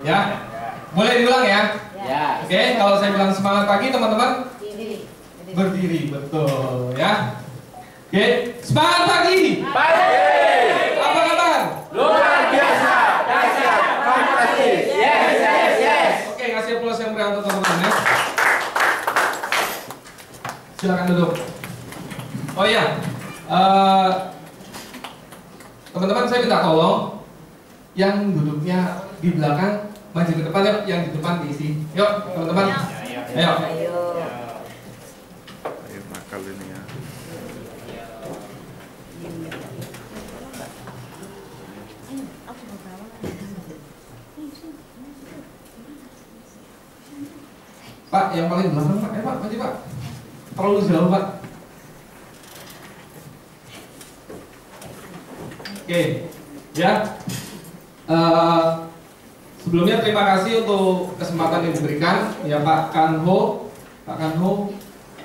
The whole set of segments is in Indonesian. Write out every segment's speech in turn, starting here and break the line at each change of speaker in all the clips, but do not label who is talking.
Ya, boleh diulang ya?
Ya.
Oke, kalau saya bilang semangat pagi teman-teman berdiri, betul ya. Oke, semangat pagi. Apa kabar?
Luar biasa, dahsyat, fantastis. Yes.
Oke, ngasih aplaus yang meriah untuk teman-teman ya. Silakan duduk. Oh iya, teman-teman saya minta tolong yang duduknya di belakang maju ke depan yuk, yang di depan diisi. Yuk, teman-teman. Ayo.
Ayo nakal ini ya.
Pak, yang paling belakang Pak, Pak, maju Pak. Terlalu jauh Pak. Oke, ya. Sebelumnya terima kasih untuk kesempatan yang diberikan ya Pak Kanho,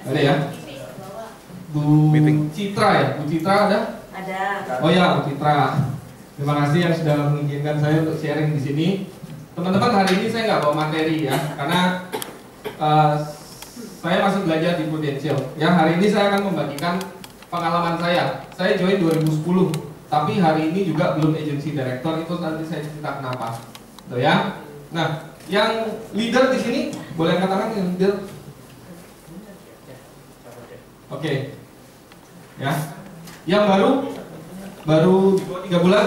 ada ya. Bu Citra ya, Bu Citra ada?
Ada.
Oh ya, Bu Citra. Terima kasih yang sudah mengizinkan saya untuk sharing di sini. Teman-teman, hari ini saya nggak bawa materi ya, karena saya masih belajar di Prudential. Ya, hari ini saya akan membagikan pengalaman saya. Saya join 2010, tapi hari ini juga belum agency director. Itu nanti saya cerita kenapa. Tuh ya. Nah, yang leader di sini boleh katakan yang leader. Oke. Ya. Yang baru di bawah 3 bulan.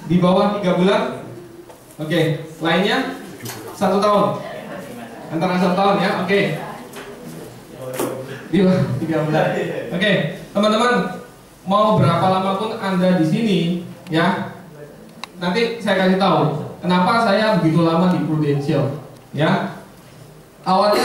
Di bawah 3 bulan. Oke. Lainnya 1 tahun. Antara 1 tahun ya. Oke. Di bawah 3 bulan. Oke, teman-teman, mau berapa lama pun Anda di sini ya. Nanti saya kasih tahu kenapa saya begitu lama di Prudential ya. Awalnya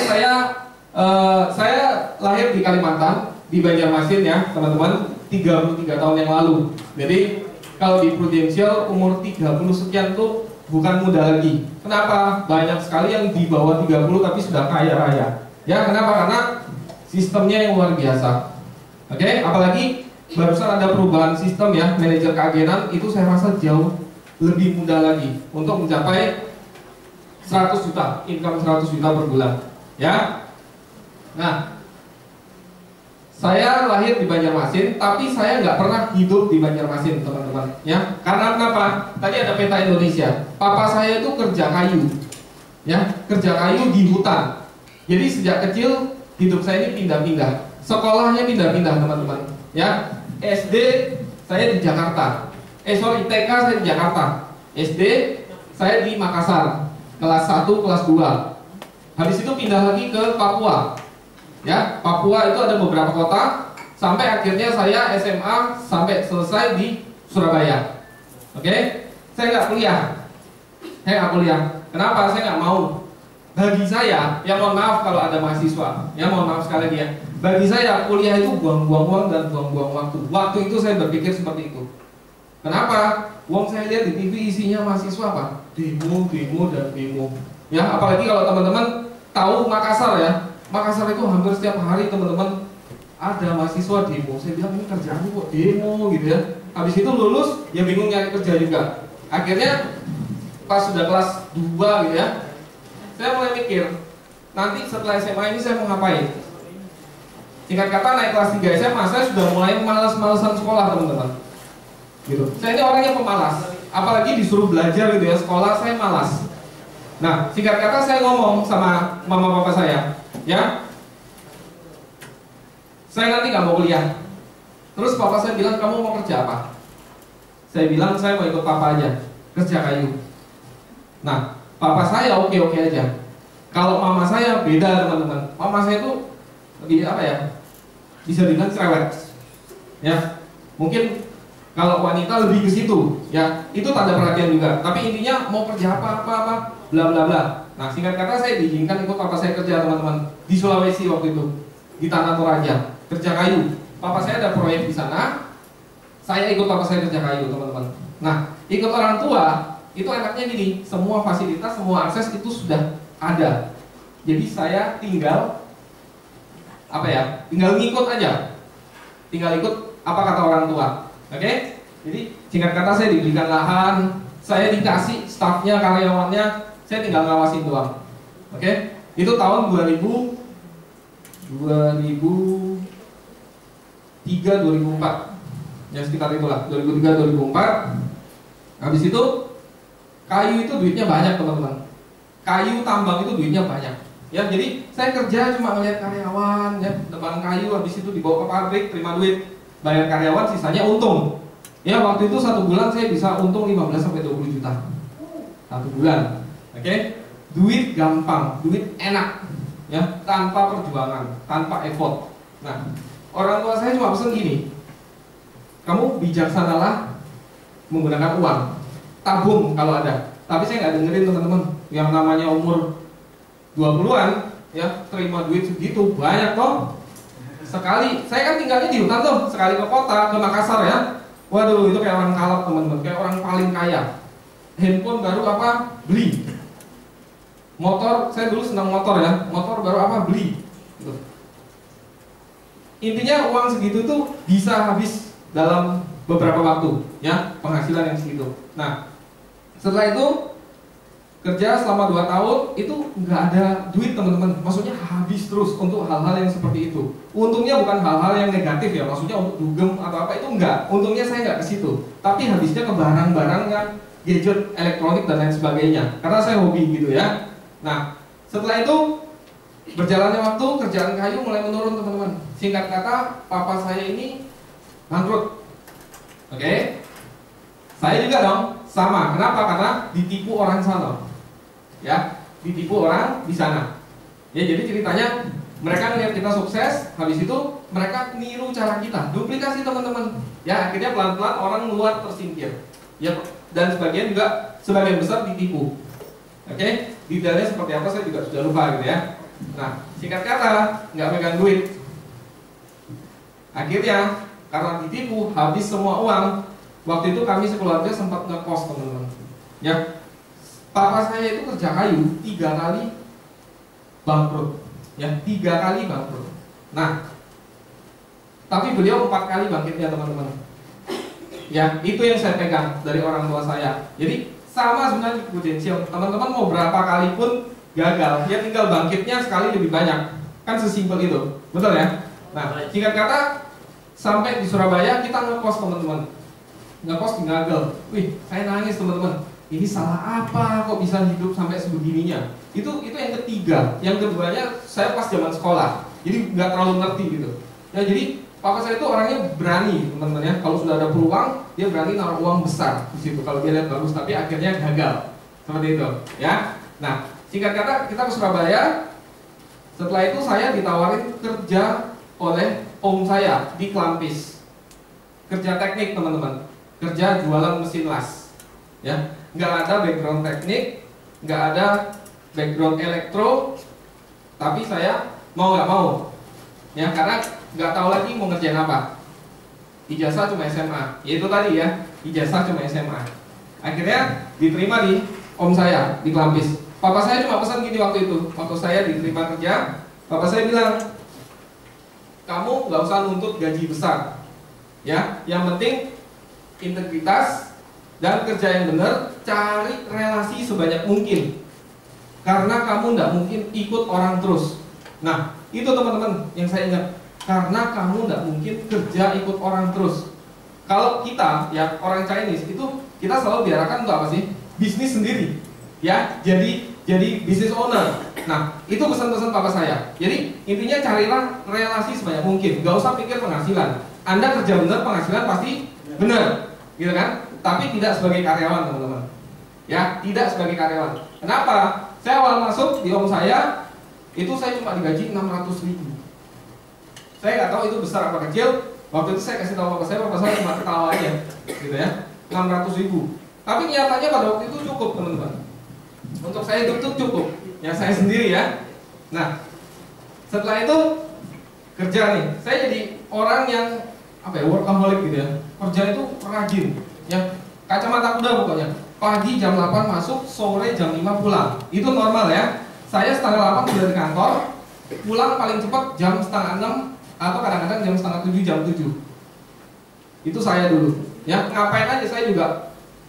saya lahir di Kalimantan, di Banjarmasin ya teman-teman, 33 tahun yang lalu. Jadi kalau di Prudential umur 30 sekian tuh bukan muda lagi. Kenapa? Banyak sekali yang di bawah 30 tapi sudah kaya raya. Ya, kenapa? Karena sistemnya yang luar biasa. Oke, apalagi barusan ada perubahan sistem ya, manajer keagenan itu saya rasa jauh lebih mudah lagi untuk mencapai 100 juta, income 100 juta per bulan. Ya. Nah, saya lahir di Banjarmasin, tapi saya nggak pernah hidup di Banjarmasin, teman-teman. Ya, karena kenapa? Tadi ada peta Indonesia. Papa saya itu kerja kayu, ya, kerja kayu di hutan. Jadi sejak kecil hidup saya ini pindah-pindah. Sekolahnya pindah-pindah, teman-teman. Ya, SD saya di Jakarta. TK saya di Jakarta. SD saya di Makassar, kelas 1, kelas 2. Habis itu pindah lagi ke Papua. Ya, Papua itu ada beberapa kota sampai akhirnya saya SMA sampai selesai di Surabaya. Oke, saya nggak kuliah. Kenapa? Saya nggak mau. Bagi saya, ya mohon maaf kalau ada mahasiswa, ya mohon maaf sekali lagi ya. Bagi saya kuliah itu buang-buang uang dan buang-buang waktu. Waktu itu saya berpikir seperti itu. Kenapa? Uang saya lihat di TV isinya mahasiswa apa? Demo. Ya, apalagi kalau teman-teman tahu Makassar ya. Makassar itu hampir setiap hari teman-teman ada mahasiswa demo. Saya bilang ini kerjaan kok demo gitu ya. Habis itu lulus ya bingung nyari kerja juga. Akhirnya pas sudah kelas 2 gitu ya, saya mulai mikir nanti setelah SMA ini saya mau ngapain. Singkat kata naik kelas 3 SMA saya sudah mulai malas-malasan sekolah teman-teman. Gitu. Saya ini orangnya pemalas. Apalagi disuruh belajar gitu ya, sekolah saya malas. Nah, singkat kata saya ngomong sama mama papa saya, ya, saya nanti nggak mau kuliah. Terus papa saya bilang, kamu mau kerja apa? Saya bilang saya mau ikut papa aja, kerja kayu. Nah, papa saya oke aja. Kalau mama saya beda teman-teman. Mama saya itu lebih apa ya? Bisa dibilang cerewet. Ya, mungkin kalau wanita lebih ke situ, ya itu tanda perhatian juga. Tapi intinya mau kerja apa, bla bla bla. Nah, singkat kata saya diizinkan ikut papa saya kerja teman-teman di Sulawesi waktu itu, di Tanah Toraja, kerja kayu. Papa saya ada proyek di sana, saya ikut papa saya kerja kayu teman-teman. Nah, ikut orang tua itu enaknya gini, semua fasilitas, semua akses itu sudah ada. Jadi saya tinggal apa ya? Tinggal ngikut aja, tinggal ikut apa kata orang tua. Oke? Jadi singkat kata saya diberikan lahan, Saya dikasih stafnya, karyawannya, saya tinggal ngawasin doang. Oke? Itu tahun 2003-2004. Ya sekitar itulah, 2003-2004. Habis itu kayu itu duitnya banyak, teman-teman. Kayu tambang itu duitnya banyak. Ya, jadi saya kerja cuma ngeliat karyawan, ya, depan kayu, habis itu dibawa ke pabrik, terima duit, bayar karyawan, sisanya untung. Ya, waktu itu 1 bulan saya bisa untung 15-20 juta. 1 bulan. Oke? Duit gampang, duit enak. Ya, tanpa perjuangan, tanpa effort. Nah, orang tua saya cuma pesan gini, kamu bijaksanalah menggunakan uang, tabung kalau ada. Tapi saya nggak dengerin, teman-teman. Yang namanya umur 20-an, ya, terima duit segitu banyak toh. Sekali, saya kan tinggalnya di hutan tuh, sekali ke kota, ke Makassar ya. Waduh, itu kayak orang kalap, teman-teman, kayak orang paling kaya. Handphone baru apa? Beli. Motor, saya dulu senang motor ya. Motor baru apa? Beli. Gitu. Intinya uang segitu tuh bisa habis dalam beberapa waktu, ya, penghasilan yang segitu. Nah, setelah itu kerja selama 2 tahun itu nggak ada duit, teman-teman. Maksudnya habis terus untuk hal-hal yang seperti itu. Untungnya bukan hal-hal yang negatif ya, maksudnya untuk dugem atau apa itu enggak. Untungnya saya nggak ke situ. Tapi habisnya ke barang-barang yang gadget, elektronik dan lain sebagainya. Karena saya hobi gitu ya. Nah, setelah itu berjalannya waktu, kerjaan kayu mulai menurun, teman-teman. Singkat kata, papa saya ini bangkrut. Oke? Saya juga dong, sama. Kenapa? Karena ditipu orang sana. Ya, ditipu orang di sana. Ya, jadi ceritanya mereka ngeliat kita sukses, habis itu mereka niru cara kita, duplikasi, teman-teman. Ya, akhirnya pelan-pelan orang luar tersingkir. Ya, dan sebagian besar ditipu. Oke? Detailnya seperti apa saya juga sudah lupa gitu ya. Nah, singkat kata, nggak pegang duit. Akhirnya karena ditipu, habis semua uang. Waktu itu kami sekeluarga sempat ngekos, teman-teman. Ya, papa saya itu kerja kayu 3 kali bangkrut. Ya, 3 kali bangkrut. Nah, tapi beliau 4 kali bangkitnya, teman-teman. Ya, itu yang saya pegang dari orang tua saya. Jadi sama sebenarnya prudensial. Teman-teman mau berapa kali pun gagal, ya tinggal bangkitnya sekali lebih banyak. Kan sesimpel itu, betul ya? Nah, singkat kata, sampai di Surabaya kita ngekos, teman-teman. Ngekos di Ngagel. Wih, saya nangis, teman-teman. Ini salah apa kok bisa hidup sampai sebegininya? Itu yang ketiga. Yang keduanya saya pas zaman sekolah. Jadi nggak terlalu ngerti gitu. Ya, jadi papa saya itu orangnya berani, teman-teman ya. Kalau sudah ada peluang, dia berani naruh uang besar di situ. Kalau dia lihat bagus, tapi akhirnya gagal. Seperti itu, ya. Nah, singkat kata kita ke Surabaya. Setelah itu saya ditawarin kerja oleh om saya di Klampis. Kerja teknik, teman-teman. Kerja jualan mesin las. Ya, nggak ada background teknik, nggak ada background elektro, tapi saya mau nggak mau. Ya, karena nggak tahu lagi mau ngerjain apa. Ijazah cuma SMA. Ya itu tadi ya, ijazah cuma SMA. Akhirnya diterima di om saya di Klampis. Papa saya cuma pesan gini waktu itu. Waktu saya diterima kerja, papa saya bilang, kamu nggak usah nuntut gaji besar. Ya, yang penting integritas dan kerja yang benar, cari relasi sebanyak mungkin. Karena kamu nggak mungkin ikut orang terus. Nah, itu teman-teman yang saya ingat. Karena kamu nggak mungkin kerja ikut orang terus. Kalau kita, ya orang Chinese itu kita selalu diarahkan untuk apa sih? Bisnis sendiri. Ya, jadi business owner. Nah, itu pesan-pesan papa saya. Jadi intinya carilah relasi sebanyak mungkin. Gak usah pikir penghasilan. Anda kerja benar, penghasilan pasti benar, gitu kan? Tapi tidak sebagai karyawan, teman-teman. Ya, tidak sebagai karyawan. Kenapa? Saya awal masuk di om saya, itu saya cuma digaji 600.000. Saya nggak tahu itu besar apa kecil. Waktu itu saya kasih tahu papa saya cuma ketawa aja, gitu ya. 600.000. Tapi nyatanya pada waktu itu cukup, teman-teman. Untuk saya hidup itu cukup. Ya saya sendiri ya. Nah, setelah itu kerja nih. Saya jadi orang yang workaholic gitu ya. Kerja itu rajin. Ya, kacamata kuda pokoknya. Pagi jam 8 masuk, sore jam 5 pulang. Itu normal ya. Saya setengah 8 sudah di kantor. Pulang paling cepat jam setengah 6 atau kadang-kadang jam setengah 7, jam 7. Itu saya dulu. Ya, ngapain aja saya juga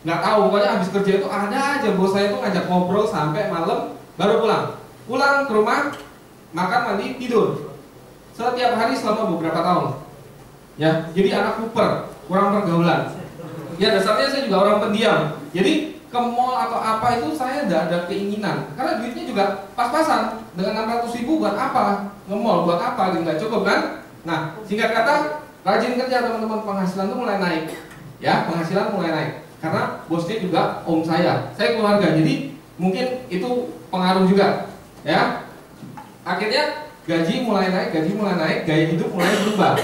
nggak tahu, pokoknya habis kerja itu ada aja bos saya itu ngajak ngobrol sampai malam baru pulang ke rumah, makan, mandi, tidur setiap hari selama beberapa tahun ya. Jadi anak kuper, kurang pergaulan ya. Dasarnya saya juga orang pendiam, jadi ke mall atau apa itu saya tidak ada keinginan, karena duitnya juga pas-pasan. Dengan 600.000 buat apa nge-mall, buat apa, nggak cukup kan. Nah, singkat kata, rajin kerja teman-teman, penghasilan tuh mulai naik ya, penghasilan mulai naik karena bosnya juga om saya keluarga, jadi mungkin itu pengaruh juga ya. Akhirnya gaji mulai naik, gaya hidup mulai berubah.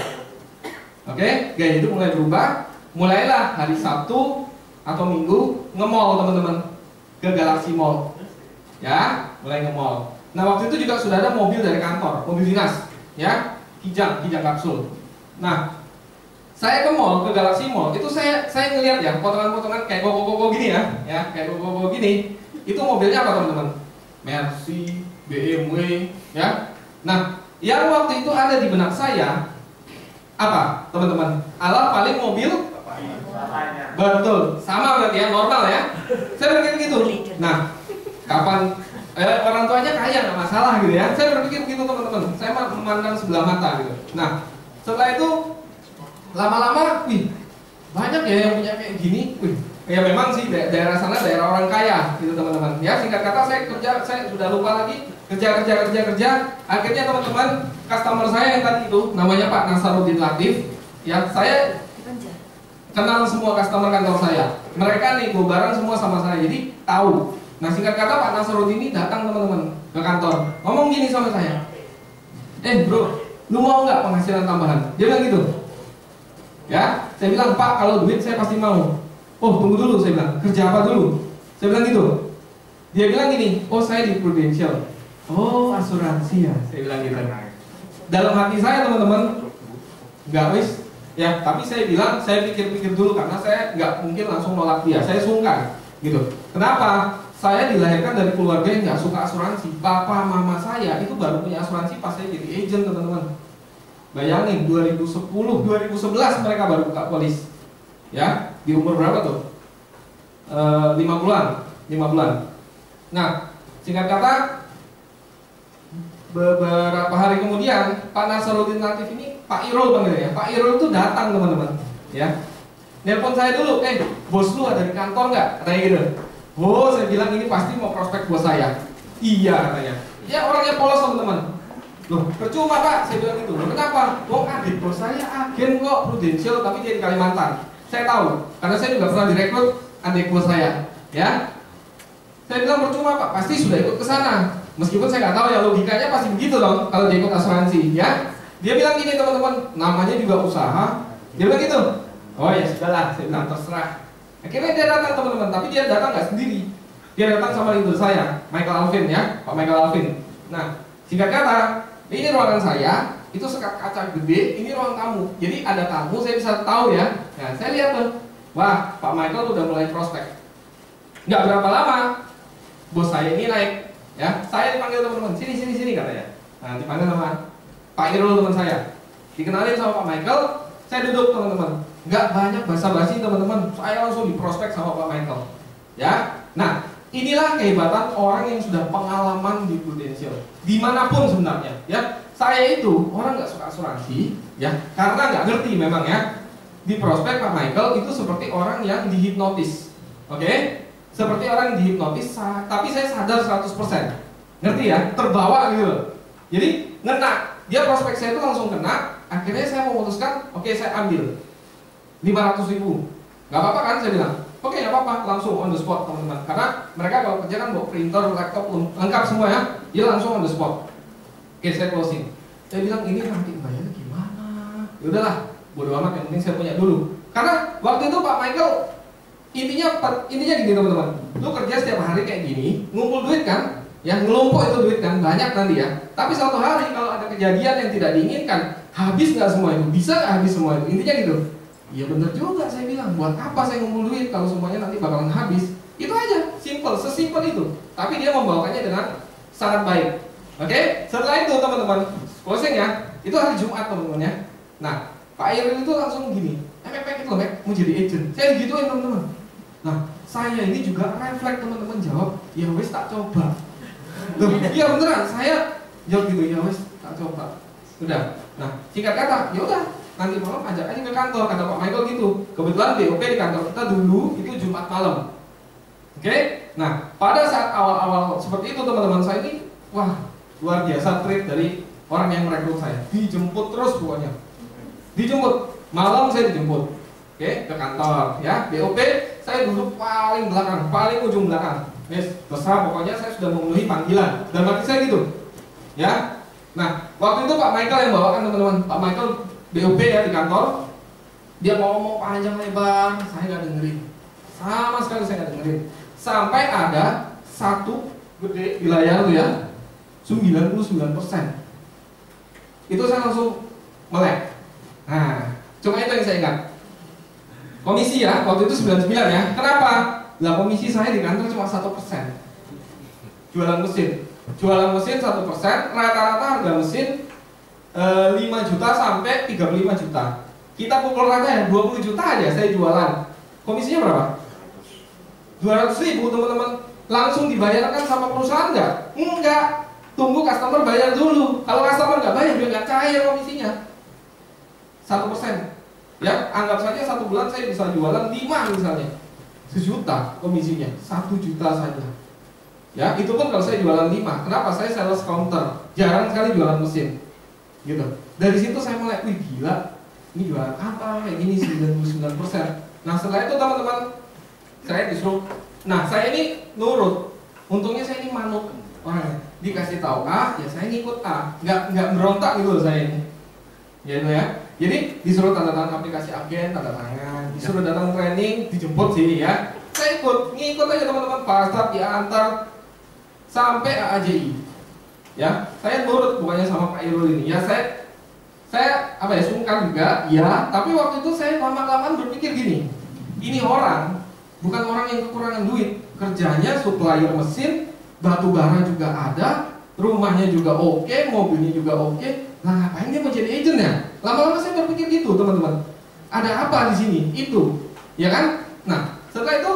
Oke, gaya hidup mulai berubah. Mulailah hari Sabtu atau Minggu nge-mall teman-teman, ke Galaxy Mall ya, mulai nge-mall. Nah, waktu itu juga sudah ada mobil dari kantor, mobil dinas ya, Kijang kapsul. Nah, saya ke mall, ke Galaxy Mall, itu saya ngeliat ya, potongan-potongan kayak gogo-gogo gini ya, kayak gogo-gogo gini. Itu mobilnya apa teman-teman? Mercy, BMW ya. Nah, yang waktu itu ada di benak saya apa teman-teman? Ala paling mobil. Betul, sama berarti ya, normal ya. Saya berpikir gitu. Nah, kapan orang tuanya kaya nggak masalah gitu ya. Saya berpikir gitu teman-teman. Saya memandang sebelah mata gitu. Nah, setelah itu lama-lama, wih, banyak ya yang punya kayak gini. Wih, ya memang sih daerah sana daerah orang kaya gitu teman-teman. Ya, singkat kata saya sudah lupa lagi kerja. Akhirnya teman-teman, customer saya yang tadi itu namanya Pak Nasaruddin Latif. Ya, saya kenal semua customer kantor saya. Mereka nih go bareng semua sama saya, jadi tahu. Nah, singkat kata Pak Nasaruddin ini datang teman-teman ke kantor, ngomong gini sama saya. Bro, lu mau nggak penghasilan tambahan? Dia bilang gitu. Ya, saya bilang, Pak, kalau duit saya pasti mau. Oh, tunggu dulu, saya bilang, kerja apa dulu? Saya bilang gitu. Dia bilang gini, oh saya di Prudential. Oh, asuransi ya, saya bilang gitu. Dalam hati saya teman-teman, nggak wis. Ya, tapi saya bilang, saya pikir-pikir dulu karena saya nggak mungkin langsung nolak dia. Saya sungkan, gitu. Kenapa? Saya dilahirkan dari keluarga yang nggak suka asuransi. Papa mama saya itu baru punya asuransi pas saya jadi agent teman-teman. Bayangin 2010, 2011 mereka baru buka polis. Ya, di umur berapa tuh? 5 bulan. Nah, singkat kata, beberapa hari kemudian Pak Nasaruddin Latif ini, Pak Irul panggilnya ya. Pak Irul itu datang teman-teman, ya. Nelpon saya dulu, bos lu ada di kantor nggak? Katanya gitu. Oh, saya bilang ini pasti mau prospek bos saya. Iya katanya. Ya, orangnya polos teman-teman. Loh, percuma Pak, saya bilang gitu. Loh, kenapa? Wong adik bos saya agen kok, Prudential, tapi dia di Kalimantan. Saya tahu, karena saya juga pernah direkrut adik bos saya, ya. Saya bilang percuma Pak, pasti sudah ikut ke sana. Meskipun saya nggak tahu ya logikanya pasti begitu dong kalau dia ikut asuransi, ya. Dia bilang gini teman-teman, namanya juga usaha. Dia bilang gitu. Oh ya sudahlah, saya bilang terserah. Akhirnya dia datang teman-teman, tapi dia datang nggak sendiri. Dia datang sama leader saya, Michael Alvin ya, Pak Michael Alvin. Nah, singkat kata, ini ruangan saya, itu sekat kaca gede, ini ruang tamu. Jadi ada tamu, saya bisa tahu ya. Nah, saya lihat tuh, wah Pak Michael udah mulai prospek. Nggak berapa lama, bos saya ini naik, ya. Saya dipanggil teman-teman, sini katanya. Nah, dipanggil sama Pak Irul teman saya. Dikenalin sama Pak Michael, saya duduk teman-teman. Nggak banyak basa-basi teman-teman, saya langsung diprospek sama Pak Michael. Ya, nah inilah kehebatan orang yang sudah pengalaman di Prudential, dimanapun sebenarnya. Ya, saya itu orang nggak suka asuransi, ya, karena nggak ngerti memang ya. Di prospek Pak Michael itu seperti orang yang dihipnotis, oke? Seperti orang yang dihipnotis, tapi saya sadar 100%, ngerti ya? Terbawa gitu. Jadi ngena, dia prospek saya itu langsung kena. Akhirnya saya memutuskan, oke, saya ambil 500.000, nggak apa-apa kan? Saya bilang, oke, nggak apa-apa, langsung on the spot teman-teman. Karena mereka kalau kerja kan bawa printer, laptop, lengkap semua ya. Dia langsung on the spot. Oke, saya closing. Saya bilang ini nanti bayarnya gimana? Ya udahlah, bodo amat, yang penting saya punya dulu. Karena waktu itu Pak Michael intinya gini teman-teman. Lu kerja setiap hari kayak gini, ngumpul duit kan? Yang ngelumpuk itu duit kan banyak nanti ya. Tapi suatu hari kalau ada kejadian yang tidak diinginkan, habis nggak semua itu? Bisa nggak habis semua itu? Intinya gitu. Iya bener juga, saya bilang, buat apa saya ngumpul duit kalau semuanya nanti bakalan habis? Itu aja, simple, sesimpel itu. Tapi dia membawakannya dengan sangat baik. Oke, setelah itu teman-teman, closing ya, itu hari Jumat teman-teman ya. Nah, Pak Irul itu langsung gini, Mek itu loh Mek, mau jadi agent. Saya digituin teman-teman. Nah, saya ini juga refleks teman-teman jawab, ya wes tak coba. Loh, iya beneran, saya jawab gitu, ya wes tak coba. Udah, nah singkat kata, ya udah nanti malam ajak aja ke kantor, kata Pak Michael gitu. Kebetulan BOP di kantor kita dulu itu Jumat malam. Oke, nah pada saat awal-awal seperti itu teman-teman saya ini, wah luar biasa treat dari orang yang merekrut saya. Dijemput terus pokoknya, dijemput malam saya dijemput, oke, ke kantor ya. BOP saya duduk paling belakang, paling ujung belakang. Yes, terserah pokoknya saya sudah memenuhi panggilan dan bagi saya gitu, ya. Nah waktu itu Pak Michael yang bawakan teman-teman, Pak Michael BOP ya di kantor, dia ngomong panjang lebar, saya nggak dengerin, sama sekali saya nggak dengerin. Sampai ada satu gede di layar tuh ya, 99%. Itu saya langsung melek. Nah, cuma itu yang saya ingat. Komisi ya, waktu itu 99 ya. Kenapa? Lah komisi saya di kantor cuma 1%. Jualan mesin. Jualan mesin 1%, rata-rata harga mesin 5 juta sampai 35 juta. Kita pukul rata ya 20 juta aja saya jualan. Komisinya berapa? 200.000 teman-teman. Langsung dibayarkan sama perusahaan nggak? Enggak. Tunggu customer bayar dulu. Kalau customer nggak bayar dia nggak cair komisinya. 1%. Ya, anggap saja 1 bulan saya bisa jualan 5 misalnya. 1 juta komisinya, 1 juta saja. Ya, itu pun kalau saya jualan 5. Kenapa? Saya sales counter. Jarang sekali jualan mesin. Gitu. Dari situ saya mulai, wih gila. Ini jualan apa? Kayak gini 99%. Nah, setelah itu teman-teman saya disuruh. Nah, saya ini nurut. Untungnya saya ini manut orangnya. Dikasih tahu A, ya saya ngikut A. Nggak berontak gitu loh saya ini. Ya itu ya. Jadi disuruh tanda tangan aplikasi agen, tanda tangan, disuruh datang training, dijemput sini ya. Saya ngikut aja teman-teman, pasar diantar sampai AAJI. Ya, saya nurut bukannya sama Pak Irul ini. Ya saya apa ya sungkan juga, ya. Tapi waktu itu saya lama-lamaan berpikir gini, ini orang bukan orang yang kekurangan duit, kerjanya supplier mesin, batu bara juga ada, rumahnya juga oke, mobilnya juga oke. Nah, ngapain dia mau jadi agent ya? Lama-lama saya berpikir gitu, teman-teman. Ada apa di sini? Itu, ya kan? Nah, setelah itu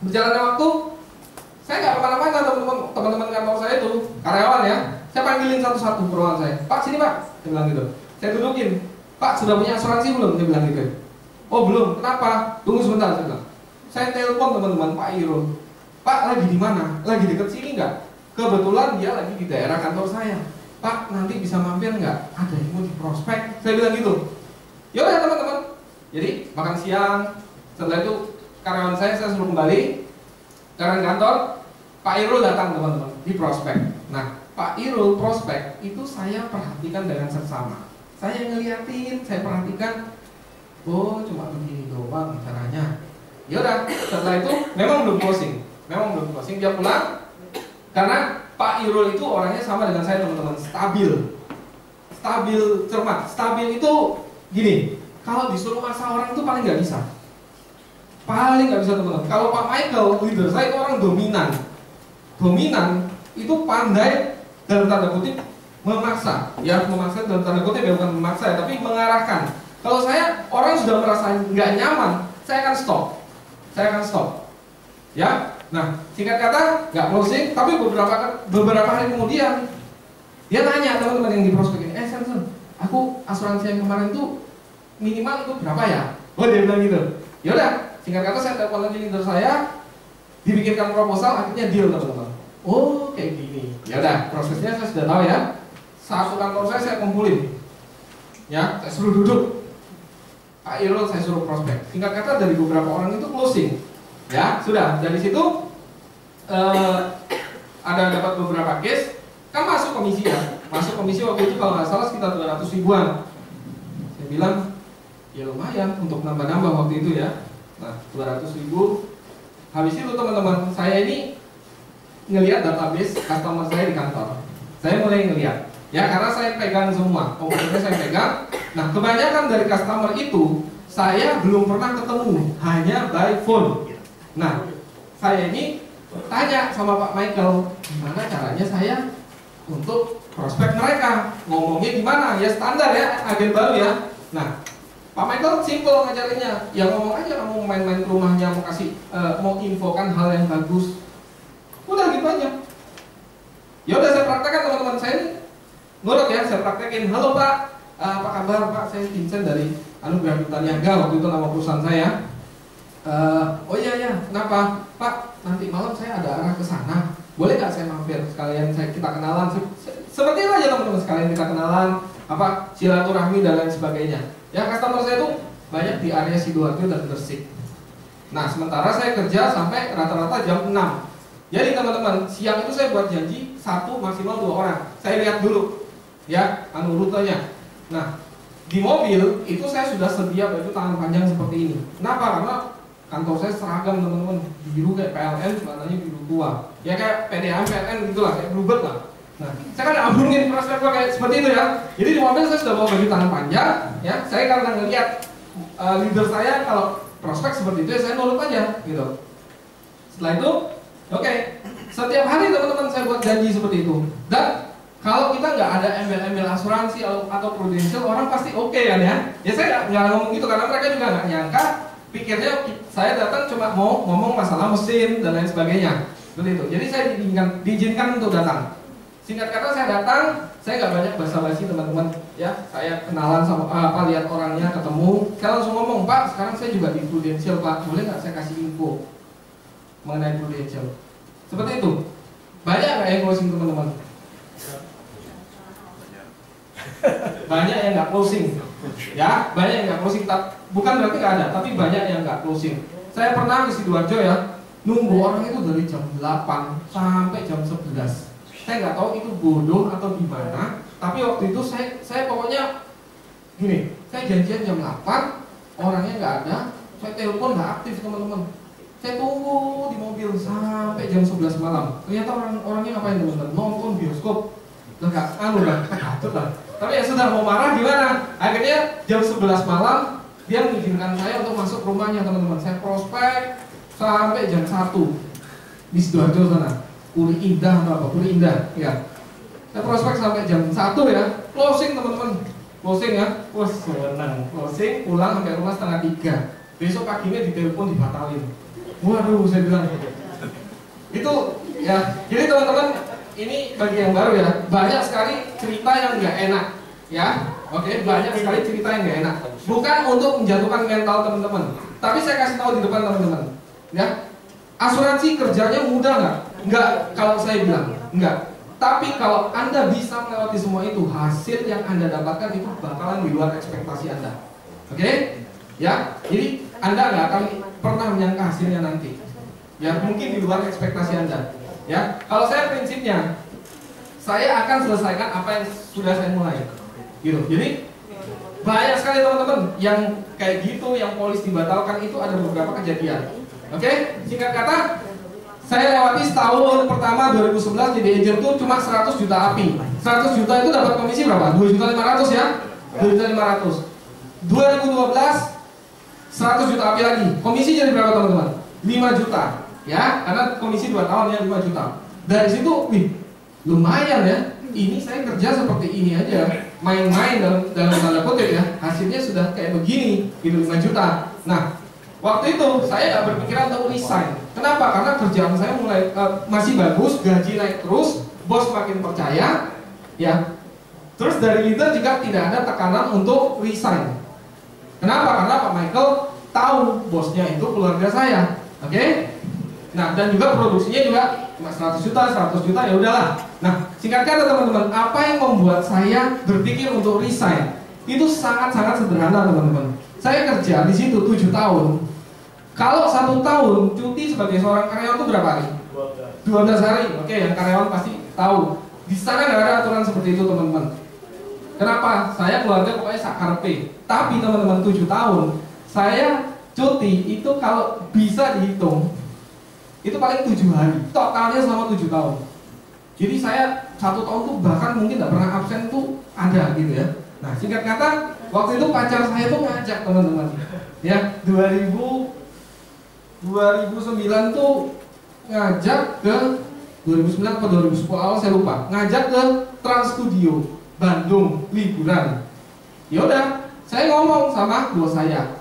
berjalannya waktu, saya nggak kemana-mana, teman-teman kantor saya itu karyawan ya. Saya panggilin satu-satu ke ruangan saya. Pak, sini Pak, saya bilang gitu. Saya dudukin. Pak, sudah punya asuransi belum? Saya bilang gitu. Oh belum. Kenapa? Tunggu sebentar, saya bilang. Saya telepon teman-teman Pak Irul. Pak, lagi di mana? Lagi deket sini nggak? Kebetulan dia lagi di daerah kantor saya. Pak, nanti bisa mampir nggak? Ada yang mau di prospek. Saya bilang gitu. Yaudah teman-teman. Jadi makan siang. Setelah itu karyawan saya suruh kembali ke kantor. Pak Irul datang teman-teman di prospek. Nah, Pak Irul prospek itu saya perhatikan dengan seksama. Saya ngeliatin, saya perhatikan. Oh, cuma begini doang caranya. Yaudah. Setelah itu memang belum closing. Dia pulang karena Pak Irul itu orangnya sama dengan saya teman-teman, stabil, cermat. Stabil itu gini, kalau disuruh maksa orang itu paling nggak bisa teman-teman. Kalau Pak Michael, leader saya itu orang dominan itu pandai dalam tanda kutip memaksa, ya memaksa dalam tanda kutip ya bukan memaksa ya, tapi mengarahkan. Kalau saya orang sudah merasa nggak nyaman, saya akan stop, ya. Nah, singkat kata, nggak closing, tapi beberapa hari kemudian dia nanya teman-teman yang di prospek ini, Samson, aku asuransi yang kemarin tuh minimal itu berapa ya? Oh, dia bilang gitu. Yaudah, singkat kata saya telepon lagi leader saya, dibikinkan proposal, akhirnya deal teman-teman. Oh, kayak gini. Yaudah, prosesnya saya sudah tahu ya. Satu kantor saya kumpulin, ya, saya suruh duduk. Pak Irul saya suruh prospek. Singkat kata dari beberapa orang itu closing. Ya, sudah dari situ ada dapat beberapa case, kan masuk komisi ya. Masuk komisi waktu itu kalau nggak salah sekitar 200 ribuan. Saya bilang, ya lumayan untuk nambah-nambah waktu itu ya. Nah, 200 ribu. Habis itu teman-teman, saya ini ngelihat database customer saya di kantor. Saya mulai ngelihat, ya karena saya pegang semua, komputernya saya pegang. Nah, kebanyakan dari customer itu saya belum pernah ketemu, hanya by phone. Nah, saya ini tanya sama Pak Michael, gimana caranya saya untuk prospek mereka, ngomongnya gimana? Ya standar ya, agen baru ya. Nah, Pak Michael simple ngajarinnya, ya ngomong aja kamu main-main ke rumahnya, mau kasih, mau infokan hal yang bagus, udah gitu aja. Ya udah saya praktekkan teman-teman saya ini, nurut ya, saya praktekin. Halo Pak, apa kabar Pak? Saya Vincent dari Anugerah Duta Niaga, waktu itu nama perusahaan saya. Oh iya ya, kenapa Pak? Nanti malam saya ada arah ke sana, boleh nggak saya mampir sekalian kita kenalan, seperti itu aja teman-teman, sekalian kita kenalan, apa silaturahmi dan lain sebagainya. Ya customer saya tuh banyak di area Sidoarjo dan Gresik. Nah sementara saya kerja sampai rata-rata jam 6. Jadi teman-teman, siang itu saya buat janji 1 maksimal 2 orang. Saya lihat dulu ya rutenya. Nah di mobil itu saya sudah sedia baju tangan panjang seperti ini. Kenapa? Karena kantor saya seragam teman-teman, biru kayak PLN, warnanya biru tua. Ya kayak PDAM, PLN gitulah, kayak bluebird lah. Nah, saya kan abungin prospek gua kayak seperti itu ya. Jadi di mobil saya sudah bawa baju tangan panjang, ya. Saya karena ngelihat leader saya kalau prospek seperti itu, ya saya nurut aja, gitu. Setelah itu, oke. Setiap hari teman-teman saya buat janji seperti itu. Dan kalau kita nggak ada embel-embel asuransi atau prudensial, orang pasti oke kan ya. Ya saya nggak ngomong gitu karena mereka juga nggak nyangka. Pikirnya saya datang cuma mau ngomong masalah mesin dan lain sebagainya, seperti itu. Jadi saya diizinkan untuk datang. Singkat kata saya datang, saya nggak banyak basa-basi teman-teman, ya. Saya kenalan sama lihat orangnya, ketemu, saya langsung ngomong, Pak, sekarang saya juga di Prudential Pak, boleh nggak saya kasih info mengenai Prudential? Seperti itu. Banyak nggak yang closing teman-teman? Banyak yang nggak closing, ya. Banyak yang nggak closing. Bukan berarti nggak ada, tapi banyak yang nggak closing. Saya pernah di Sidoarjo ya, nunggu orang itu dari jam 8 sampai jam 11. Saya nggak tahu itu bodoh atau gimana, tapi waktu itu saya pokoknya gini, saya janjian jam 8, orangnya nggak ada, saya telepon nggak aktif teman-teman. Saya tunggu di mobil sampai jam 11 malam. Ternyata orangnya ngapain teman-teman? Nonton bioskop. Enggak, patut lah. Tapi ya sudah, mau marah gimana? Akhirnya jam 11 malam dia mengizinkan saya untuk masuk rumahnya teman-teman. Saya prospek sampai jam 1 di Sidoarjo sana. Puri Indah atau apa? Puri Indah, ya. Saya prospek sampai jam 1 ya. Closing teman-teman. Closing ya. Wah, senang. Closing, pulang sampai rumah setengah 3. Besok paginya ditelepon dibatalin. Waduh, saya bilang itu ya. Jadi teman-teman, ini bagi yang baru ya, banyak sekali cerita yang nggak enak, ya. Oke, banyak sekali cerita yang nggak enak. Bukan untuk menjatuhkan mental teman-teman, tapi saya kasih tahu di depan teman-teman, ya. Asuransi kerjanya mudah nggak? Nggak. Kalau saya bilang nggak. Tapi kalau Anda bisa melewati semua itu, hasil yang Anda dapatkan itu bakalan di luar ekspektasi Anda. Oke? Ya. Jadi Anda nggak akan pernah menyangka hasilnya nanti. Ya, mungkin di luar ekspektasi Anda. Ya, kalau saya prinsipnya, saya akan selesaikan apa yang sudah saya mulai, gitu. Jadi banyak sekali teman-teman yang kayak gitu, yang polis dibatalkan itu ada beberapa kejadian. Oke, singkat kata, saya lewati setahun pertama 2011 jadi agent tuh cuma 100 juta api. 100 juta itu dapat komisi berapa? 2.500.000 ya, 2.500.000. 2012 100 juta api lagi, komisi jadi berapa teman-teman? 5 juta. Ya, karena komisi 2 tahun ya 5 juta. Dari situ, wih, lumayan ya. Ini saya kerja seperti ini aja, main-main dalam tanda kutip ya. Hasilnya sudah kayak begini, gitu 5 juta. Nah, waktu itu saya nggak berpikiran untuk resign. Kenapa? Karena kerjaan saya mulai masih bagus, gaji naik terus, bos makin percaya, ya. Terus dari leader juga tidak ada tekanan untuk resign. Kenapa? Karena Pak Michael tahu bosnya itu keluarga saya, oke? Nah, dan juga produksinya juga cuma 100 juta ya udahlah. Nah, singkat kata teman-teman, apa yang membuat saya berpikir untuk resign? Itu sangat-sangat sederhana teman-teman. Saya kerja di situ 7 tahun. Kalau 1 tahun cuti sebagai seorang karyawan itu berapa hari? 12 hari. Oke, yang karyawan pasti tahu. Di sana nggak ada aturan seperti itu teman-teman. Kenapa? Saya keluarga pokoknya sakarpe. Tapi teman-teman 7 tahun saya cuti itu kalau bisa dihitung itu paling 7 hari, totalnya selama 7 tahun. Jadi saya 1 tahun tuh bahkan mungkin nggak pernah absen tuh ada gitu ya. Nah, singkat kata, waktu itu pacar saya tuh ngajak teman-teman, ya 2009 tuh ngajak ke 2009 atau 2010 awal saya lupa, ngajak ke Trans Studio Bandung liburan. Ya udah, Saya ngomong sama bos saya,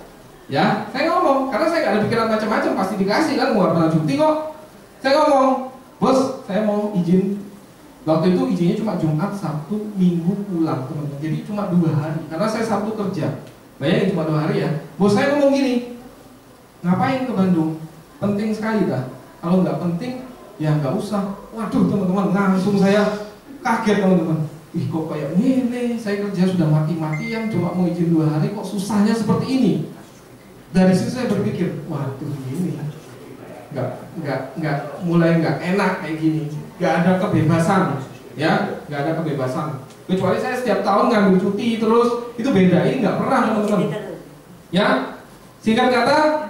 ya, saya ngomong karena saya nggak ada pikiran macam-macam, pasti dikasih kan, nggak pernah cuti kok. Saya ngomong, bos, saya mau izin. Waktu itu izinnya cuma Jumat, Sabtu, Minggu pulang teman-teman. Jadi cuma 2 hari, karena saya Sabtu kerja. Bayangin cuma 2 hari ya. Bos saya ngomong gini, ngapain ke Bandung? Penting sekali dah. Kalau nggak penting, ya nggak usah. Waduh teman-teman, langsung saya kaget teman-teman. Ih kok kayak ini, saya kerja sudah mati-matian, cuma mau izin 2 hari, kok susahnya seperti ini. Dari situ saya berpikir, waduh ini mulai nggak enak kayak gini, nggak ada kebebasan, ya, nggak ada kebebasan. Kecuali saya setiap tahun ngambil cuti terus, itu beda. Ini nggak pernah teman-teman. Ya, singkat kata,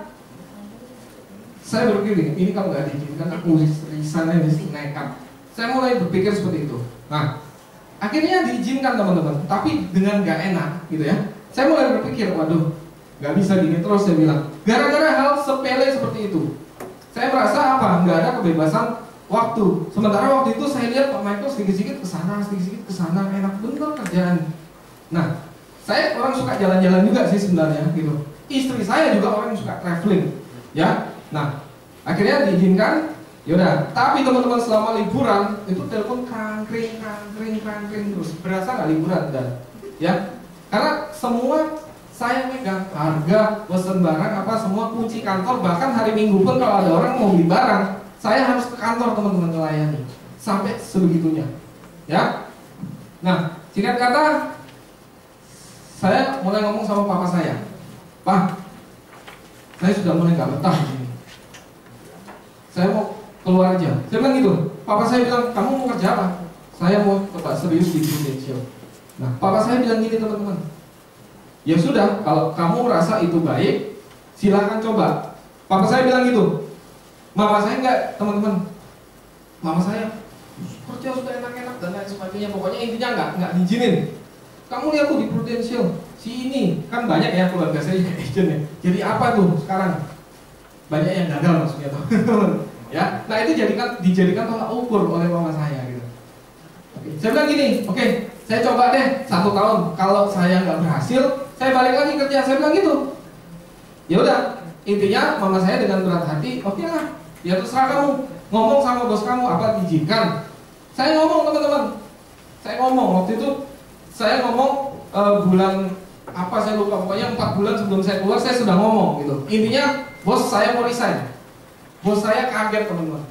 saya berpikir ini kalau nggak diizinkan aku resign aja, nekat. Saya mulai berpikir seperti itu. Nah, akhirnya diizinkan teman-teman, tapi dengan nggak enak, gitu ya. Saya mulai berpikir, waduh, nggak bisa gini terus. Saya bilang, gara-gara hal sepele seperti itu. Saya merasa apa? Nggak ada kebebasan waktu. Sementara waktu itu saya lihat Pak Michael sedikit-sedikit kesana, sedikit-sedikit kesana, enak bener kerjaan. Nah, saya orang suka jalan-jalan juga sih sebenarnya, gitu. Istri saya juga orang yang suka traveling, ya. Nah, akhirnya diizinkan. Yaudah. Tapi teman-teman selama liburan itu telepon kangkring terus. Berasa nggak liburan dan, ya? Karena semua saya megang harga, pesen barang apa semua, kunci kantor, bahkan hari Minggu pun kalau ada orang mau beli barang, saya harus ke kantor teman-teman melayani sampai sebegitunya, ya. Nah, singkat kata, saya mulai ngomong sama papa saya, Pak, saya sudah mulai nggak betah di sini, saya mau keluar aja. Saya bilang gitu. Papa saya bilang, kamu mau kerja apa? Saya mau coba serius di Indonesia. Nah, papa saya bilang gini teman-teman, ya sudah, kalau kamu merasa itu baik, silahkan coba. Papa saya bilang gitu. Mama saya enggak, teman-teman. Mama saya kerja sudah enak-enak dan lain sebagainya. Pokoknya intinya enggak diizinin. Kamu lihat tuh di Prudential, si ini kan banyak ya keluarga saya juga agent ya. Jadi apa tuh sekarang? Banyak yang gagal maksudnya tuh. Ya, nah itu dijadikan tolak ukur oleh mama saya gitu. Oke. Saya bilang gini, oke, saya coba deh 1 tahun. Kalau saya nggak berhasil, saya balik lagi kerja. Saya bilang gitu. Ya udah, intinya mama saya dengan berat hati, oke lah, ya terserah kamu. Ngomong sama bos kamu apa diizinkan. Saya ngomong teman-teman. Saya ngomong waktu itu, saya ngomong bulan apa saya lupa, pokoknya 4 bulan sebelum saya keluar saya sudah ngomong gitu. Intinya bos saya mau resign. Bos saya kaget teman-teman.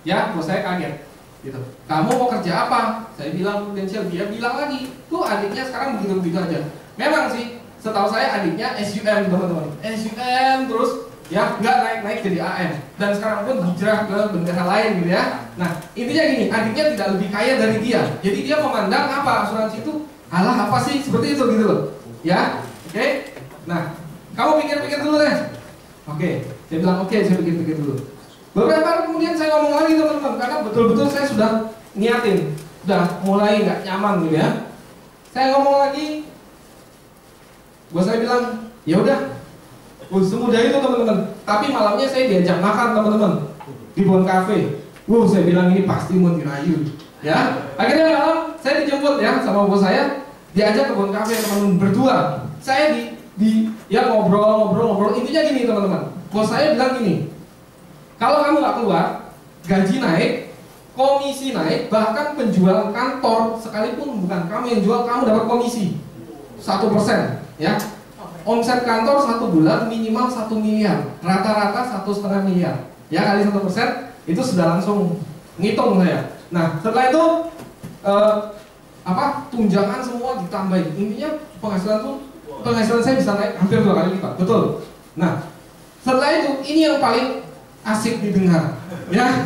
Ya, bos saya kaget. Gitu. Kamu mau kerja apa? Saya bilang Prudential. Dia bilang lagi, tuh adiknya sekarang begitu-begitu aja. Memang sih, setahu saya adiknya SUM teman-teman. SUM terus ya nggak naik-naik jadi AM. Dan sekarang pun hijrah ke bendera lain gitu ya. Nah, intinya gini, adiknya tidak lebih kaya dari dia. Jadi dia memandang apa asuransi itu? Alah apa sih? Seperti itu gitu loh. Ya, oke. Nah, kamu pikir-pikir dulu deh. Oke, saya bilang oke, saya pikir-pikir dulu. Beberapa hari kemudian saya ngomong lagi teman-teman, karena betul-betul saya sudah niatin, sudah mulai nggak nyaman gitu ya. Saya ngomong lagi, bos saya bilang, ya udah, semudah itu teman-teman. Tapi malamnya saya diajak makan teman-teman di Bon Cafe. Saya bilang ini pasti mau dirayu, ya. Akhirnya malam saya dijemput ya sama bos saya, diajak ke Bon Cafe teman-teman berdua. Saya ya ngobrol. Intinya gini teman-teman, bos saya bilang gini. Kalau kamu nggak keluar, gaji naik, komisi naik, bahkan penjualan kantor sekalipun bukan kamu yang jual, kamu dapat komisi 1%, ya. Omset kantor 1 bulan minimal 1 miliar, rata-rata 1,5 miliar, ya kali 1%, itu sudah langsung ngitung saya. Nah, setelah itu tunjangan semua ditambahin. Intinya penghasilan saya bisa naik hampir 2 kali lipat, betul. Nah, setelah itu ini yang paling asik didengar, ya.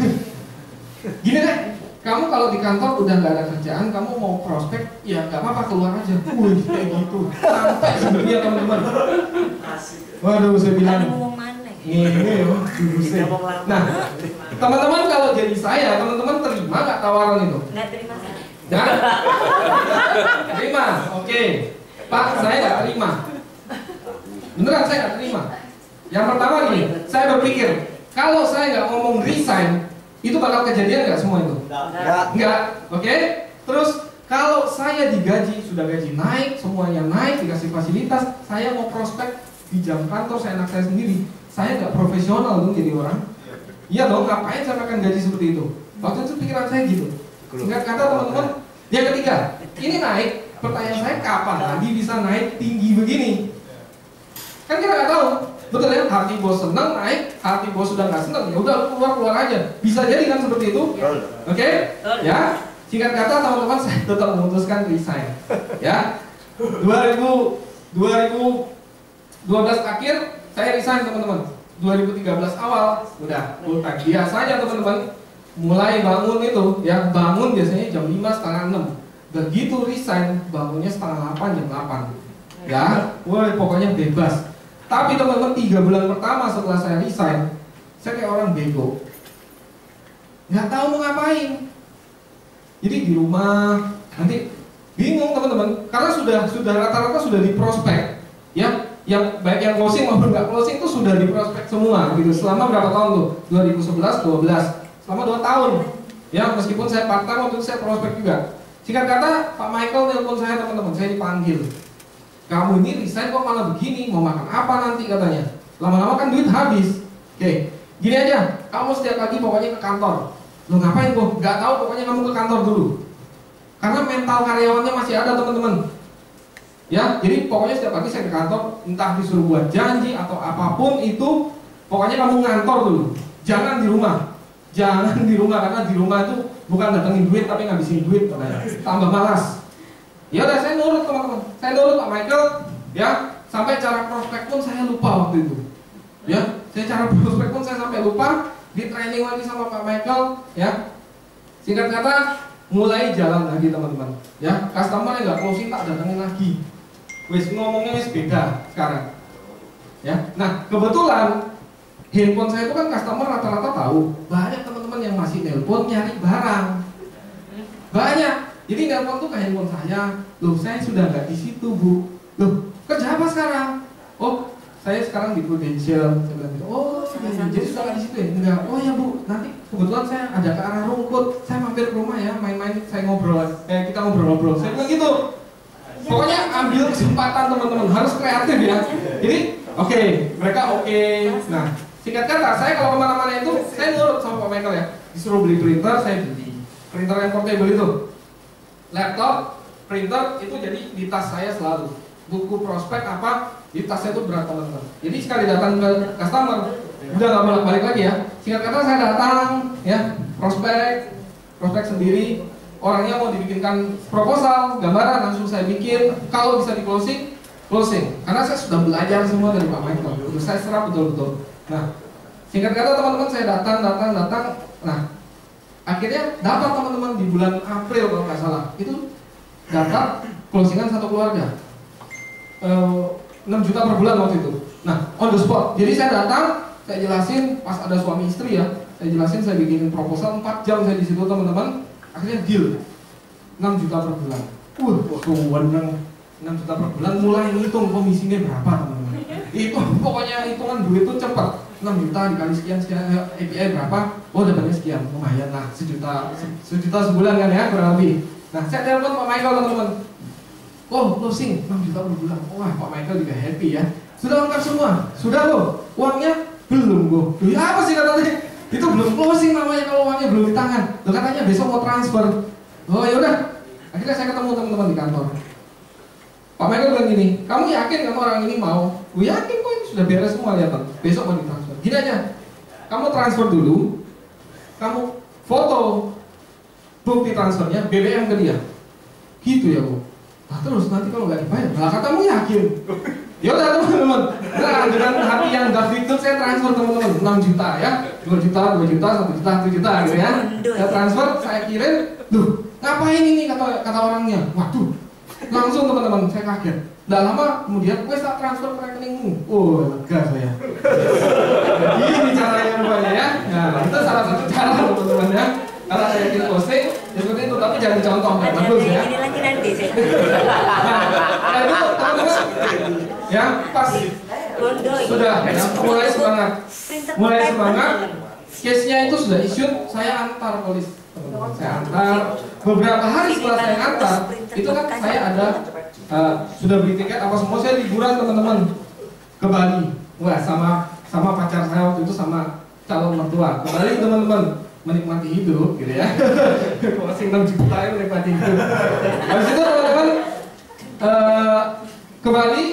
Gini deh, kamu kalau di kantor udah nggak ada kerjaan, kamu mau prospek, ya nggak apa-apa keluar aja. Kayak gitu, sampai sebenarnya teman-teman. Waduh, saya bilang ini, nah, teman-teman kalau jadi saya, teman-teman terima nggak tawaran itu?
Nggak terima.
Nggak? Terima, oke. Pak, saya nggak terima. Beneran saya nggak terima. Yang pertama gini, saya berpikir, kalau saya nggak ngomong resign, itu bakal kejadian nggak semua itu? Nggak, oke? Terus Kalau saya digaji, sudah gaji naik, semuanya naik, dikasih fasilitas, saya mau prospek di jam kantor, saya anak saya sendiri, saya nggak profesional dong jadi orang. Iya dong, ngapain saya makan gaji seperti itu? Waktu itu pikiran saya gitu. Singkat kata teman-teman, yang ketiga, ini naik, pertanyaan saya kapan lagi bisa naik tinggi begini? Kan kita nggak tahu, betul ya? Hati bos senang naik, hati bos sudah nggak senang, ya udah keluar aja. Bisa jadi kan seperti itu? Oke? Ya. Singkat kata teman-teman, saya tetap memutuskan resign. Ya. 2012 akhir saya resign teman-teman. 2013 awal udah full time. Biasanya teman-teman mulai bangun itu ya, bangun biasanya jam 5 setengah 6. Begitu resign bangunnya setengah 8 jam 8. Ya, wah pokoknya bebas. Tapi teman-teman 3 bulan pertama setelah saya resign, saya kayak orang bego. Nggak tahu mau ngapain. Jadi di rumah nanti bingung teman-teman, karena sudah rata-rata sudah di prospek, ya, yang baik yang closing maupun nggak closing itu sudah di prospek semua, gitu. Selama berapa tahun tuh? 2011, 12, selama 2 tahun, ya, meskipun saya part time waktu itu saya prospek juga. Singkat kata, Pak Michael telepon saya teman-teman, saya dipanggil. Kamu ini resign kok malah begini, mau makan apa nanti katanya? Lama-lama kan duit habis. Oke, gini aja, kamu setiap pagi pokoknya ke kantor. Lo ngapain kok? Gak tahu, pokoknya kamu ke kantor dulu. Karena mental karyawannya masih ada teman-teman. Ya, jadi pokoknya setiap pagi saya ke kantor, entah disuruh buat janji atau apapun itu, pokoknya kamu ngantor dulu. Jangan di rumah. Jangan di rumah, karena di rumah itu bukan datengin duit tapi ngabisin duit katanya. Tambah malas. Ya udah, saya nurut teman-teman. Saya nurut Pak Michael, ya, sampai cara prospek pun saya lupa waktu itu. Ya, saya cara prospek pun saya sampai lupa. Di training lagi sama Pak Michael, ya. Singkat kata, mulai jalan lagi teman-teman. Ya, customer yang nggak closing tak datangin lagi. Wes ngomongnya wes beda sekarang. Ya, nah kebetulan handphone saya itu kan customer rata-rata tahu. Banyak teman-teman yang masih nelpon nyari barang. Banyak. Jadi nelpon tuh ke handphone saya. Loh, saya sudah nggak di situ bu. Loh, kerja apa sekarang? Oh, saya sekarang di Prudential. Saya bilang gitu. Oh, jadi sudah nggak di situ ya? Enggak. Oh ya bu, nanti kebetulan saya ada ke arah Rungkut. Saya mampir ke rumah ya, main-main. Saya ngobrol. Kita ngobrol-ngobrol. Saya bilang gitu. Pokoknya ambil kesempatan teman-teman, harus kreatif ya. Jadi, oke, mereka oke. Nah, singkat kata, saya kalau kemana-mana itu saya nurut sama Pak Michael ya. Disuruh beli printer, saya beli. Printer yang portable itu. Laptop, printer itu jadi di tas saya selalu. Buku prospek apa di tasnya itu berat teman-teman. Jadi sekali datang ke customer, udah nggak bolak-balik lagi ya. Singkat kata saya datang, ya, prospek sendiri. Orangnya mau dibikinkan proposal, gambaran langsung saya bikin. Kalau bisa di closing. Karena saya sudah belajar semua dari Pak Michael. Terus saya serap betul-betul. Nah, singkat kata teman-teman saya datang. Nah, akhirnya dapat teman-teman di bulan April kalau nggak salah. Itu dapat closingan satu keluarga. 6 juta per bulan waktu itu. Nah, on the spot. Jadi saya datang, saya jelasin pas ada suami istri ya. Saya jelasin, saya bikinin proposal 4 jam saya di situ teman-teman. Akhirnya deal 6 juta per bulan. Sewenang 6 juta per bulan, mulai ngitung komisinya berapa teman-teman. Itu pokoknya hitungan duit itu cepat. 6 juta dikali sekian API berapa? Oh dapatnya sekian, lumayan lah, sejuta sebulan kan ya kurang lebih. Nah saya telepon Pak Michael teman-teman. Oh closing 6 juta per bulan. Wah Pak Michael juga happy ya. Sudah lengkap semua? Sudah loh. Uangnya belum gue. Ya apa sih katanya? Itu belum closing namanya kalau uangnya belum di tangan. Loh katanya besok mau transfer. Oh yaudah. Akhirnya saya ketemu teman-teman di kantor. Pak Michael bilang gini, kamu yakin kamu orang ini mau? Gue yakin kok ini sudah beres semua lihat. Besok mau ditransfer. Gini aja. Kamu transfer dulu. Kamu foto bukti transfernya, BBM ke dia. Gitu ya Bu. Nah terus nanti kalau nggak dibayar, lah katamu yakin? Ya udah teman-teman. Nah dengan hati yang udah itu saya transfer teman-teman 6 juta ya, 2 juta, 1 juta, 1 juta gitu ya. Saya transfer, saya kirim. Duh, ngapain ini kata orangnya? Waduh, langsung teman-teman saya kaget. Nggak lama kemudian, gue tak transfer ke rekeningmu. Oh lega saya. Gini caranya rupanya ya. Nah itu salah satu cara teman-teman ya. Karena saya yakin posting, ya seperti itu, tapi jangan dicontoh, bagus ya.
Ini lagi nanti saya.
Nah, itu teman-teman, ya pas sudah ya, mulai semangat. Case-nya itu sudah issue, saya antar polis. teman-teman. Saya antar. Beberapa hari setelah saya antar, itu kan saya ada sudah beli tiket apa semua, saya liburan teman-teman ke Bali. Wah, sama pacar saya waktu itu, sama calon mertua. Ke Bali teman-teman, menikmati hidup gitu ya. Masih 6 juta ya menikmati hidup. Habis itu teman-teman ke Bali,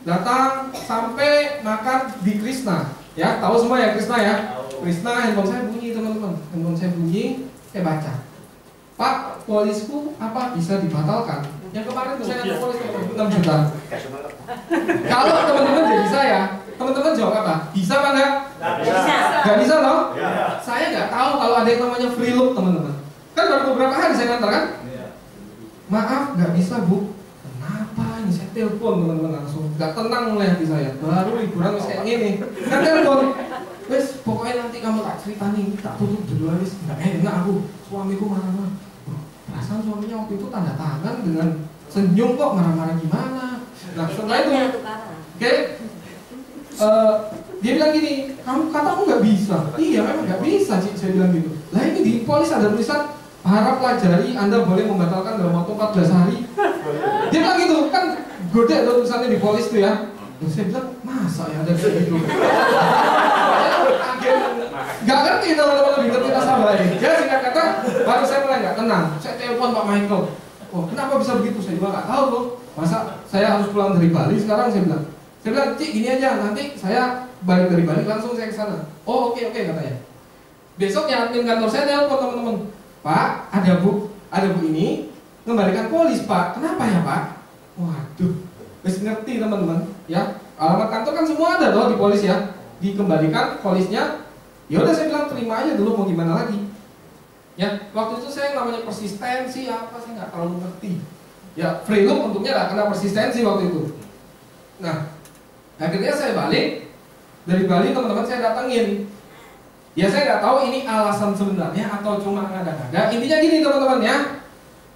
datang sampai makan di Krishna. Ya, tahu semua ya Krishna ya. Krishna, handphone saya bunyi teman-teman. Handphone saya bunyi, saya baca. Pak, polisku apa bisa dibatalkan? Yang kemarin saya ngantar polis 6 juta. Kalau teman-teman jadi saya, teman-teman jawab apa? Bisa apa enggak?
Bisa.
Gak bisa loh?
Ya.
Saya nggak tahu kalau ada yang namanya free look teman-teman. Kan baru beberapa hari saya ngantar kan? Maaf, nggak bisa bu. Kenapa? Ini saya telepon teman-teman langsung. Nggak tenang mulai hati saya. Baru liburan kayak gini. Kan telepon. Wes, pokoknya nanti kamu tak cerita nih, tak tutup dulu wes. Nggak enak aku. Suamiku marah-marah. Perasaan suaminya waktu itu tanda tangan dengan senyum kok, marah-marah gimana? Nah setelah itu, oke, dia bilang gini, katamu nggak bisa. Iya memang nggak bisa sih, saya bilang gitu. Lah ini di polis ada tulisan harap pelajari, Anda boleh membatalkan dalam waktu 14 hari. Dia bilang gitu, kan gede tulisannya di polis tuh ya. Terus saya bilang, masa ya ada kayak gitu? Gak ngerti teman-teman, lebih ngerti nasabah ini. Jadi singkat kata, baru saya mulai nggak tenang. Saya telepon Pak Michael. Oh, kenapa bisa begitu? Saya juga nggak tahu tuh. Masa saya harus pulang dari Bali sekarang? Saya bilang, Cik gini aja, nanti saya balik dari Bali langsung saya ke sana. Oh oke katanya. Besoknya admin kantor saya telepon teman-teman. Pak, ada bu ini mengembalikan polis Pak. Kenapa ya Pak? Waduh, wis ngerti teman-teman. Ya, alamat kantor kan semua ada loh di polis ya. Dikembalikan polisnya. Ya udah saya bilang terima aja dulu, mau gimana lagi. Ya, waktu itu saya namanya persistensi apa saya nggak terlalu ngerti. Ya, free look untungnya nggak kena persistensi waktu itu. Nah, akhirnya saya balik dari Bali, teman-teman saya datengin. Ya saya nggak tahu ini alasan sebenarnya atau cuma ngada-ngada. Intinya gini teman-teman ya,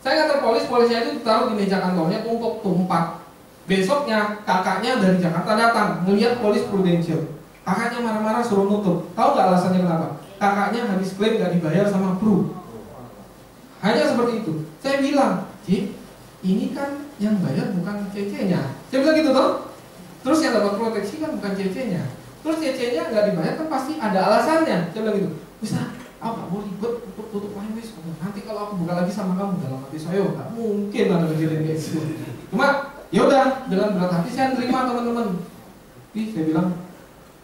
saya ngantar polisnya itu taruh di meja kantornya tumpuk-tumpak. Besoknya kakaknya dari Jakarta datang melihat polis Prudential. Kakaknya marah-marah suruh nutup. Tahu nggak alasannya kenapa? Kakaknya habis klaim nggak dibayar sama kru. Hanya seperti itu. Saya bilang, Cik, ini kan yang bayar bukan CC-nya. Saya bilang gitu toh. Terus yang dapat proteksi kan bukan CC-nya. Terus CC-nya nggak dibayar kan pasti ada alasannya. Saya bilang gitu. Bisa, aku nggak mau ribet, tutup lain wis. Nanti kalau aku buka lagi sama kamu dalam hati saya, nggak mungkin ada kejadian kayak gitu. Cuma, yaudah dengan berat hati saya terima teman-teman. Tapi saya bilang,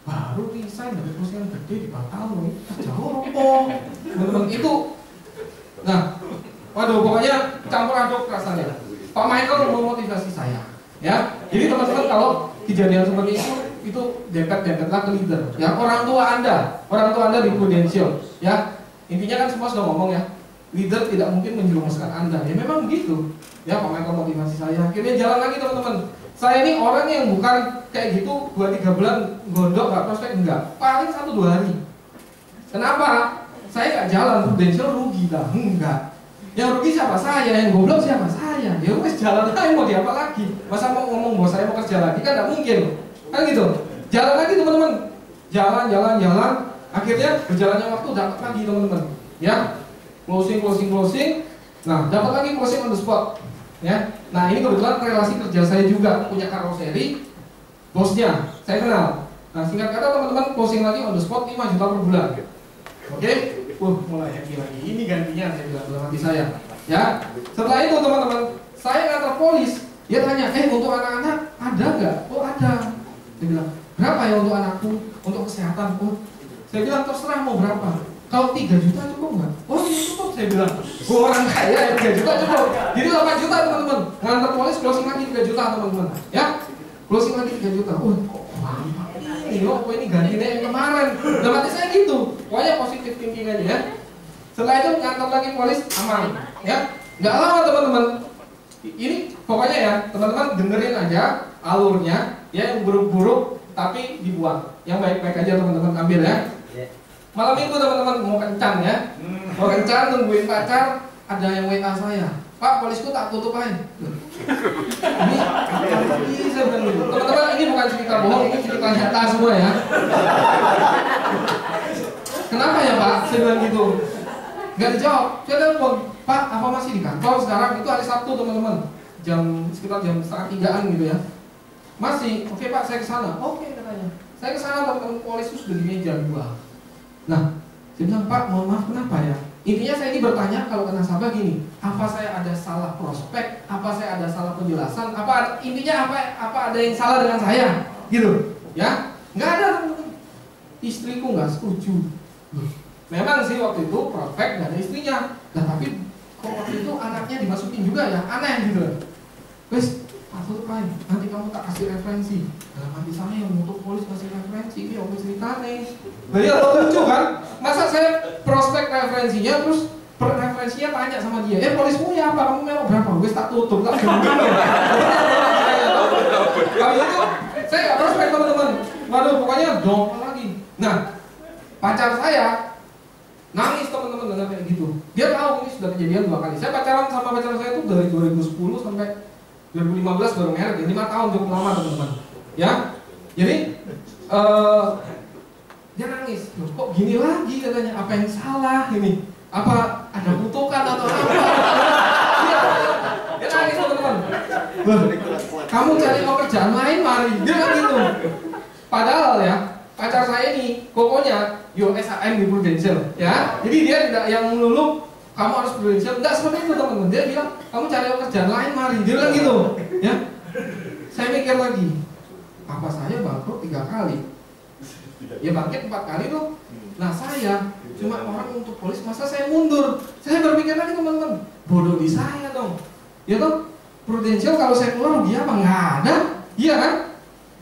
baru resign dari perusahaan gede dibatal loh, jauh apa teman-teman itu. Nah, waduh pokoknya campur aduk rasanya. Pak Michael memotivasi saya ya. Jadi teman-teman kalau kejadian seperti itu dempet-dempetlah ke leader ya. Orang tua anda di Prudential ya. Intinya kan semua sudah ngomong ya, leader tidak mungkin menjerumuskan anda. Ya memang begitu ya. Pak Michael motivasi saya, akhirnya jalan lagi teman-teman. Saya ini orang yang bukan kayak gitu 2-3 bulan gondok gak prospek, enggak. Paling 1-2 hari. Kenapa? Saya gak jalan Prudential rugi dah, enggak. Yang rugi siapa? Saya, yang goblok siapa? Saya. Ya wes jalan aja, mau diapa lagi? Masa mau ngomong bahwa saya mau kerja lagi kan gak mungkin. Kan gitu. Jalan lagi teman-teman. Jalan. Akhirnya berjalannya waktu dapat lagi teman-teman. Ya. Closing. Nah, dapat lagi closing on the spot. Ya, nah ini kebetulan relasi kerja saya juga punya karoseri, bosnya saya kenal. Nah singkat kata teman-teman closing lagi on the spot 5 juta per bulan. Oke, mulai happy lagi. Ini gantinya saya bilang dalam hati saya. Ya, setelah itu teman-teman saya ngantar polis, dia tanya, untuk anak-anak ada nggak? Oh ada. Saya bilang berapa ya untuk anakku, untuk kesehatan? Oh, saya bilang terserah mau berapa. Kalau 3 juta cukup nggak? Oh iya cukup, saya bilang. Gue orang kaya, 3 juta cukup. Jadi 8 juta teman-teman. Ngantar polis closing lagi 3 juta teman-teman. Ya, closing lagi 3 juta. Ini gantinya yang kemarin. Dalam hati saya gitu. Pokoknya positif thinking aja ya. Setelah itu ngantar lagi polis aman. Ya, nggak lama teman-teman. Ini pokoknya ya teman-teman dengerin aja alurnya. Ya yang buruk-buruk tapi dibuang. Yang baik-baik aja teman-teman ambil ya. Malam minggu teman-teman mau kencan ya, mau kencan nungguin pacar, ada yang WA saya, Pak polisku tak tutup aja. Ini bisa benar teman-teman, ini bukan cerita bohong, ini cerita nyata semua ya. Kenapa ya Pak? Saya bilang gitu. nggak dijawab. Saya telepon, Pak, apa masih di kantor sekarang? Itu hari Sabtu teman-teman, sekitar jam 2:30 gitu ya. Masih, oke Pak, saya ke sana. Oke katanya. Saya ke sana, teman-teman polisi sudah di meja 2. Nah, saya bilang, Pak, mohon maaf kenapa ya? Intinya saya ini bertanya kalau ke nasabah gini, apa saya ada salah prospek, apa saya ada salah penjelasan, intinya apa ada yang salah dengan saya, gitu, ya? Nggak ada, teman-teman. Istriku nggak setuju. Memang sih waktu itu prospek nggak ada istrinya, nah tapi kok waktu itu anaknya dimasukin juga ya, aneh gitu. Wes, patut Pak, nanti kamu tak kasih referensi. Dalam hati saya yang untuk polis kasih referensi, ini aku ceritanya. Nah ya lucu kan? Masa saya prospek referensinya terus referensinya tanya sama dia, polismu ya apa? Kamu memang berapa? Wes tak tutup, tak gimana? Kalau itu saya nggak prospek teman-teman. Waduh, pokoknya dongkol lagi. Nah, pacar saya nangis teman-teman dengar kayak gitu. Dia tahu ini sudah kejadian 2 kali. Saya pacaran sama pacar saya itu dari 2010 sampai 2015 baru married, ya 5 tahun cukup lama teman-teman. Ya, jadi dia nangis. Loh, kok gini lagi katanya? Apa yang salah ini? Apa ada kutukan atau apa? Dia nangis teman-teman. Kamu cari pekerjaan lain mari. Dia kan gitu. Padahal ya pacar saya ini pokoknya SAM di Prudential, ya. Jadi dia tidak yang melulu kamu harus Prudential, enggak seperti itu teman-teman. Dia bilang kamu cari pekerjaan lain mari. Dia bilang gitu, ya. Saya mikir lagi, apa saya bangkrut 3 kali? Ya bangkit 4 kali tuh. Nah saya cuma orang untuk polis, masa saya mundur? Saya berpikir lagi teman-teman, bodoh di saya dong. Ya toh, Prudential kalau saya keluar rugi apa? Nggak ada, iya kan?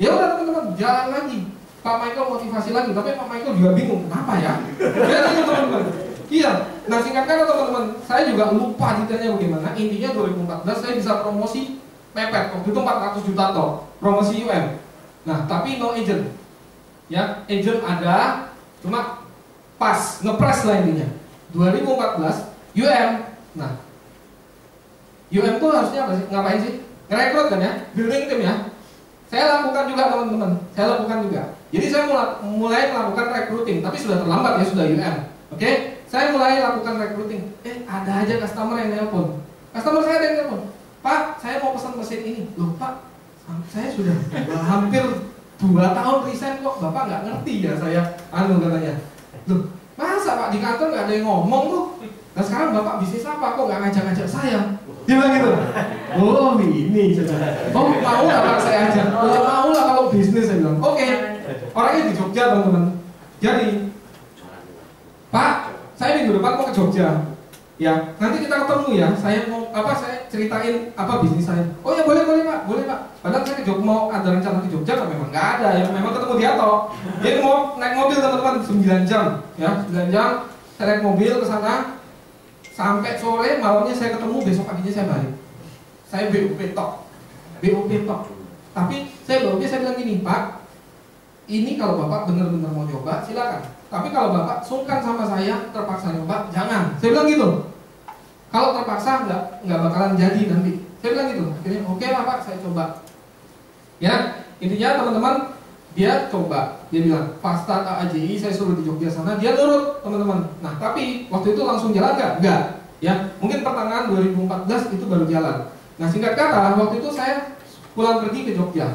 Ya udah teman-teman, jalan lagi. Pak Michael motivasi lagi, tapi Pak Michael juga bingung, kenapa ya? Ya gitu teman-teman. Iya, nah singkat kata teman-teman, saya juga lupa detailnya bagaimana. Intinya 2014 saya bisa promosi mepet, waktu itu 400 juta toh, promosi UM. Nah, tapi no agent. Ya, agent ada, cuma pas, ngepres lah intinya. 2014 UM. Nah, UM tuh harusnya apa sih? Ngapain sih? Ngerekrut kan ya, building tim ya. Saya lakukan juga teman-teman, saya lakukan juga. Jadi saya mulai melakukan recruiting, tapi sudah terlambat ya, sudah UM. Oke, saya mulai lakukan recruiting. Ada aja customer yang nelpon. Customer saya ada yang nelpon, Pak, saya mau pesan mesin ini. Loh Pak, saya sudah hampir 2 tahun resign kok, Bapak nggak ngerti ya saya, katanya. Loh, masa Pak di kantor nggak ada yang ngomong tuh? Nah sekarang Bapak bisnis apa kok nggak ngajak-ngajak saya? Dia bilang gitu. Oh ini saja. Oh mau lah Pak saya ajak. Oh mau lah kalau bisnis, saya bilang. Oke. Orangnya di Jogja teman-teman. Jadi Pak, saya minggu depan mau ke Jogja. Ya, nanti kita ketemu ya. Saya mau saya ceritain apa bisnis saya. Oh ya boleh Pak, boleh Pak. Padahal saya ke Jogja mau ada rencana ke Jogja, kan memang nggak ada. Ya memang ketemu dia toh. Dia mau naik mobil teman-teman 9 jam. Ya 9 jam. Saya naik mobil ke sana. Sampai sore, malamnya saya ketemu, besok paginya saya balik. Saya BOP tok. Tapi saya BOP, saya bilang gini, Pak, ini kalau Bapak benar-benar mau coba, silakan. Tapi kalau Bapak sungkan sama saya, terpaksa nyoba, jangan. Saya bilang gitu. Kalau terpaksa nggak bakalan jadi nanti. Saya bilang gitu. Akhirnya oke lah Pak, saya coba. Ya, intinya teman-teman, dia coba. Dia bilang, Pasta KAJI saya suruh di Jogja sana, dia nurut teman-teman. Nah tapi waktu itu langsung jalan nggak? Nggak. Ya, mungkin pertengahan 2014 itu baru jalan. Nah singkat kata, waktu itu saya pulang pergi ke Jogja,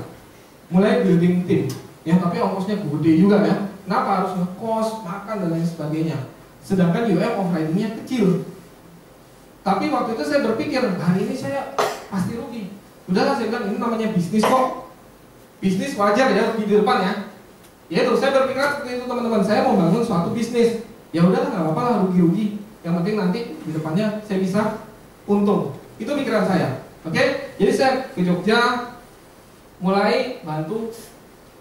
mulai building tim. Ya tapi ongkosnya gede juga ya. Kenapa harus ngekos, makan dan lain sebagainya. Sedangkan UM offline-nya kecil. Tapi waktu itu saya berpikir, hari ini saya pasti rugi. Udahlah saya bilang, ini namanya bisnis kok. Bisnis wajar ya di depan ya. Ya itu saya berpikir seperti itu teman-teman. Saya mau bangun suatu bisnis. Ya udahlah nggak apa-apa lah rugi-rugi. Yang penting nanti di depannya saya bisa untung. Itu pikiran saya. Oke? Jadi saya ke Jogja mulai bantu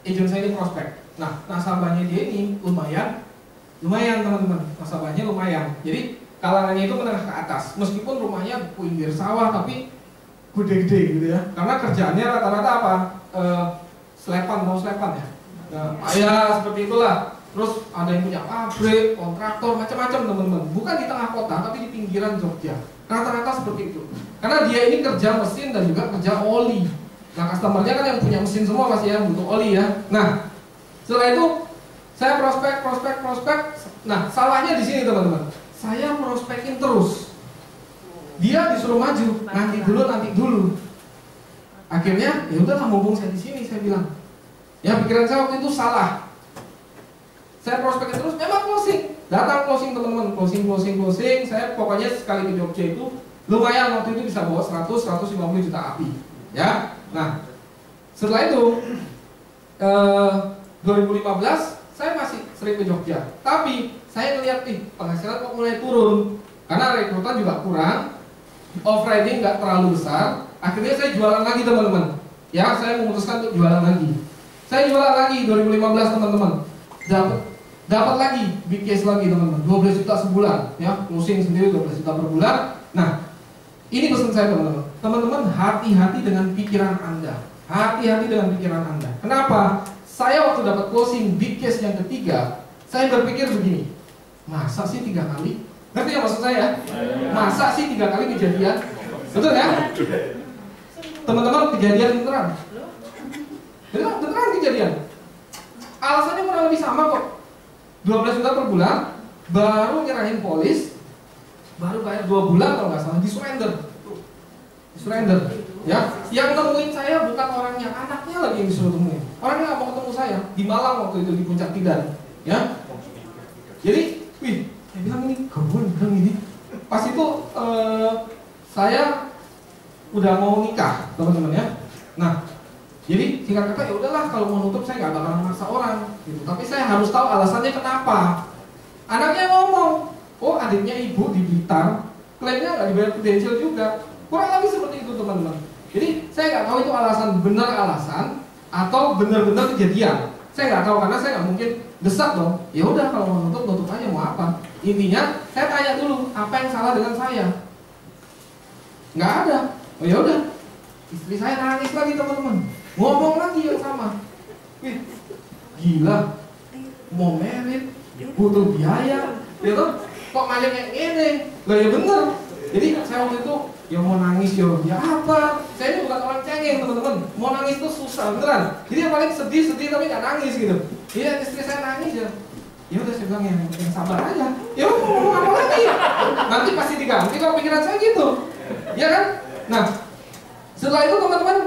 agent saya ini prospek. Nah nasabahnya dia ini lumayan teman-teman. Nasabahnya lumayan. Jadi kalangannya itu menengah ke atas. Meskipun rumahnya pinggir sawah tapi gede-gede gitu ya. Karena kerjaannya rata-rata apa? Selepan ya. Nah, ya seperti itulah. Terus ada yang punya pabrik, kontraktor, macam-macam teman-teman. Bukan di tengah kota, tapi di pinggiran Jogja. Rata-rata seperti itu. Karena dia ini kerja mesin dan juga kerja oli. Nah, customernya kan yang punya mesin semua pasti ya, butuh oli ya. Nah, setelah itu saya prospek. Nah, salahnya di sini teman-teman. saya prospekin terus. Dia disuruh maju, nanti dulu. Akhirnya, ya udahlah, mumpung saya di sini, saya bilang. Ya, pikiran saya waktu itu salah. Saya prospekin terus, memang closing. Datang closing teman-teman, closing. Saya pokoknya sekali ke Jogja itu lumayan, waktu itu bisa bawa 100-150 juta api. Ya, nah setelah itu 2015 saya masih sering ke Jogja. Tapi saya ngeliat penghasilan kok mulai turun karena rekrutan juga kurang, off-riding nggak terlalu besar. Akhirnya saya jualan lagi teman-teman. Ya, saya memutuskan untuk jualan lagi. Saya jualan lagi 2015 teman-teman. Dapat lagi big case lagi teman-teman, 12 juta sebulan. Ya, closing sendiri 12 juta per bulan. Nah, ini pesan saya teman-teman. Teman-teman, hati-hati dengan pikiran Anda. Hati-hati dengan pikiran Anda. Kenapa? Saya waktu dapat closing big case yang ketiga, saya berpikir begini, masa sih 3 kali? Ngerti ya maksud saya? Masa sih 3 kali kejadian? Betul ya? Teman-teman, kejadian beneran. Beneran kejadian. Alasannya kurang lebih sama kok. 12 juta per bulan, baru nyerahin polis, baru bayar 2 bulan kalau nggak salah, di surrender. Ya, yang nemuin saya bukan orangnya, anaknya lagi yang disuruh temuin. Orangnya nggak mau ketemu saya di Malang waktu itu di Puncak Tidar. Ya, jadi, saya bilang ini gabungan, bilang ini. Pas itu saya udah mau nikah, teman-teman ya. Nah, jadi singkat kata ya udahlah, kalau mau nutup saya nggak bakalan maksa orang, gitu. Tapi saya harus tahu alasannya kenapa. Anaknya ngomong, oh adiknya ibu di Blitar, klaimnya nggak dibayar prudensial juga. Kurang lebih seperti itu teman-teman. Jadi saya nggak tahu itu benar alasan atau benar-benar kejadian. Saya nggak tahu karena saya nggak mungkin desak dong. Ya udah kalau mau nutup aja, mau apa. Intinya saya tanya dulu apa yang salah dengan saya. Nggak ada. Oh ya udah. Istri saya nangis lagi teman-teman. Ngomong lagi yang sama. Gila. Mau merit, butuh biaya, gitu. Kok malah kayak gini? Lah ya bener. Jadi saya waktu itu ya mau nangis ya apa? Saya ini bukan orang cengeng teman-teman. Mau nangis itu susah beneran. Jadi yang paling sedih tapi nggak nangis gitu. Iya, istri saya nangis ya. Ya udah saya bilang yang sabar aja. Ya mau ngomong apa lagi? Nanti pasti diganti kalau pikiran saya gitu. Ya kan? Nah, setelah itu teman-teman,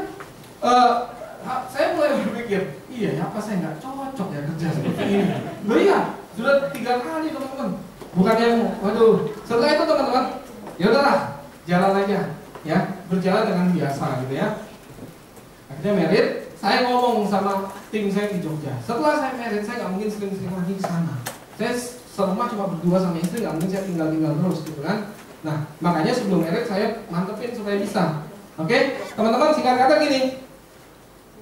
saya mulai berpikir, iya ya apa saya nggak cocok ya kerja seperti ini. Loh iya, sudah 3 kali teman-teman. Bukan yang, waduh. Setelah itu teman-teman, ya udahlah, jalan aja, ya berjalan dengan biasa gitu ya. Akhirnya merit, saya ngomong sama tim saya di Jogja. Setelah saya merit, saya nggak mungkin sering-sering lagi ke sana. Saya serumah cuma berdua sama istri, nggak mungkin saya tinggal terus gitu kan. Nah, makanya sebelum merit saya mantepin supaya bisa. Oke, teman-teman, singkat kata gini.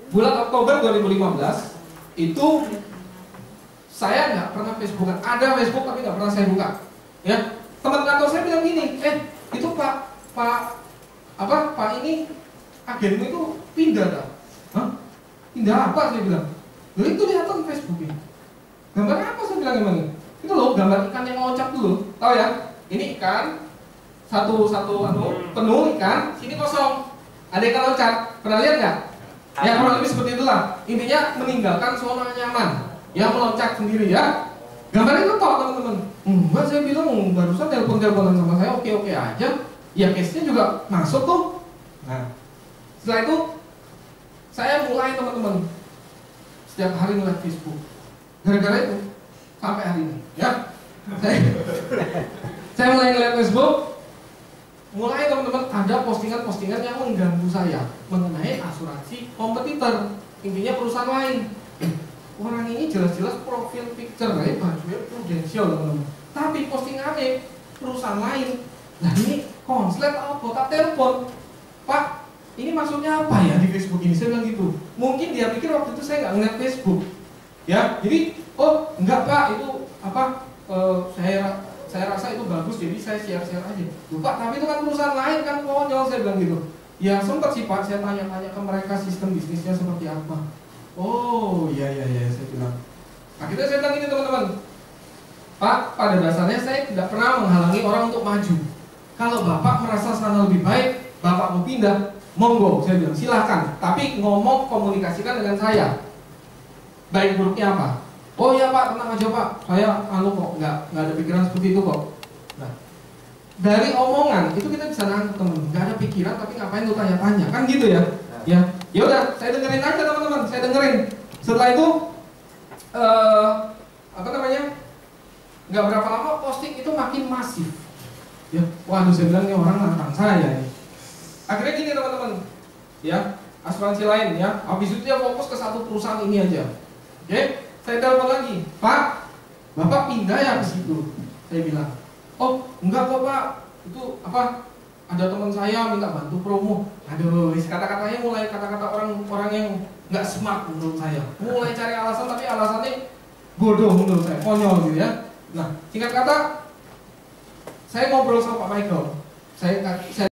Bulan Oktober 2015 itu saya nggak pernah Facebookan. Ada Facebook tapi nggak pernah saya buka. Ya, teman kantor saya bilang gini, itu Pak ini agenmu itu pindah tak? Hah? Pindah apa? Saya bilang. Loh itu lihat di Facebook ini. Gambar apa saya bilang emang? Itu loh gambar ikan yang loncat dulu. Tahu ya? Ini ikan satu penuh ikan, sini kosong. Ada ikan loncat. Pernah lihat nggak? Ya kurang lebih seperti itulah. Intinya meninggalkan zona nyaman. Ya meloncat sendiri ya. Gambarnya itu toh teman-teman. Enggak, saya bilang barusan telepon-teleponan sama saya oke-oke aja. Ya case-nya juga masuk tuh. Nah, setelah itu saya mulai teman-teman setiap hari ngeliat Facebook. Gara-gara itu sampai hari ini ya. Saya mulai ngeliat Facebook. Mulai teman-teman ada postingan-postingan yang mengganggu saya mengenai asuransi kompetitor, intinya perusahaan lain. Orang ini jelas-jelas profil picture ya, bajunya prudensial teman-teman. Tapi postingannya perusahaan lain. Nah ini konslet atau kotak telepon. Pak, ini maksudnya apa ya di Facebook ini? Saya bilang gitu. Mungkin dia pikir waktu itu saya nggak ngeliat Facebook. Ya, jadi oh enggak Pak, itu apa? Saya rasa itu bagus, jadi saya share-share aja. Lupa, tapi itu kan perusahaan lain kan konyol, saya bilang gitu. Ya sempat sih Pak, saya tanya-tanya ke mereka sistem bisnisnya seperti apa. Oh iya, saya bilang. Akhirnya saya bilang ini teman-teman. Pak, pada dasarnya saya tidak pernah menghalangi orang untuk maju. Kalau Bapak merasa sana lebih baik, Bapak mau pindah, monggo, saya bilang silahkan. Tapi ngomong, komunikasikan dengan saya. Baik buruknya apa? Oh iya Pak, tenang aja Pak, saya kok nggak ada pikiran seperti itu kok. Nah, dari omongan itu kita bisa nangkep teman, nggak ada pikiran tapi ngapain lu tanya-tanya, kan gitu ya? Ya udah, saya dengerin aja teman-teman, saya dengerin. Setelah itu apa namanya? Nggak berapa lama posting itu makin masif. Ya, waduh saya bilang ini orang nantang saya nih. Akhirnya gini teman-teman, ya asuransi lain ya, habis itu dia fokus ke satu perusahaan ini aja. Oke, saya telepon lagi, Pak, Bapak pindah ya ke situ. Saya bilang, oh enggak kok Pak, itu apa? Ada teman saya minta bantu promo. Aduh, kata-katanya mulai kata-kata orang yang nggak smart menurut saya. Mulai cari alasan tapi alasannya bodoh menurut saya, konyol gitu ya. Nah, singkat kata, saya ngobrol sama Pak Michael. Saya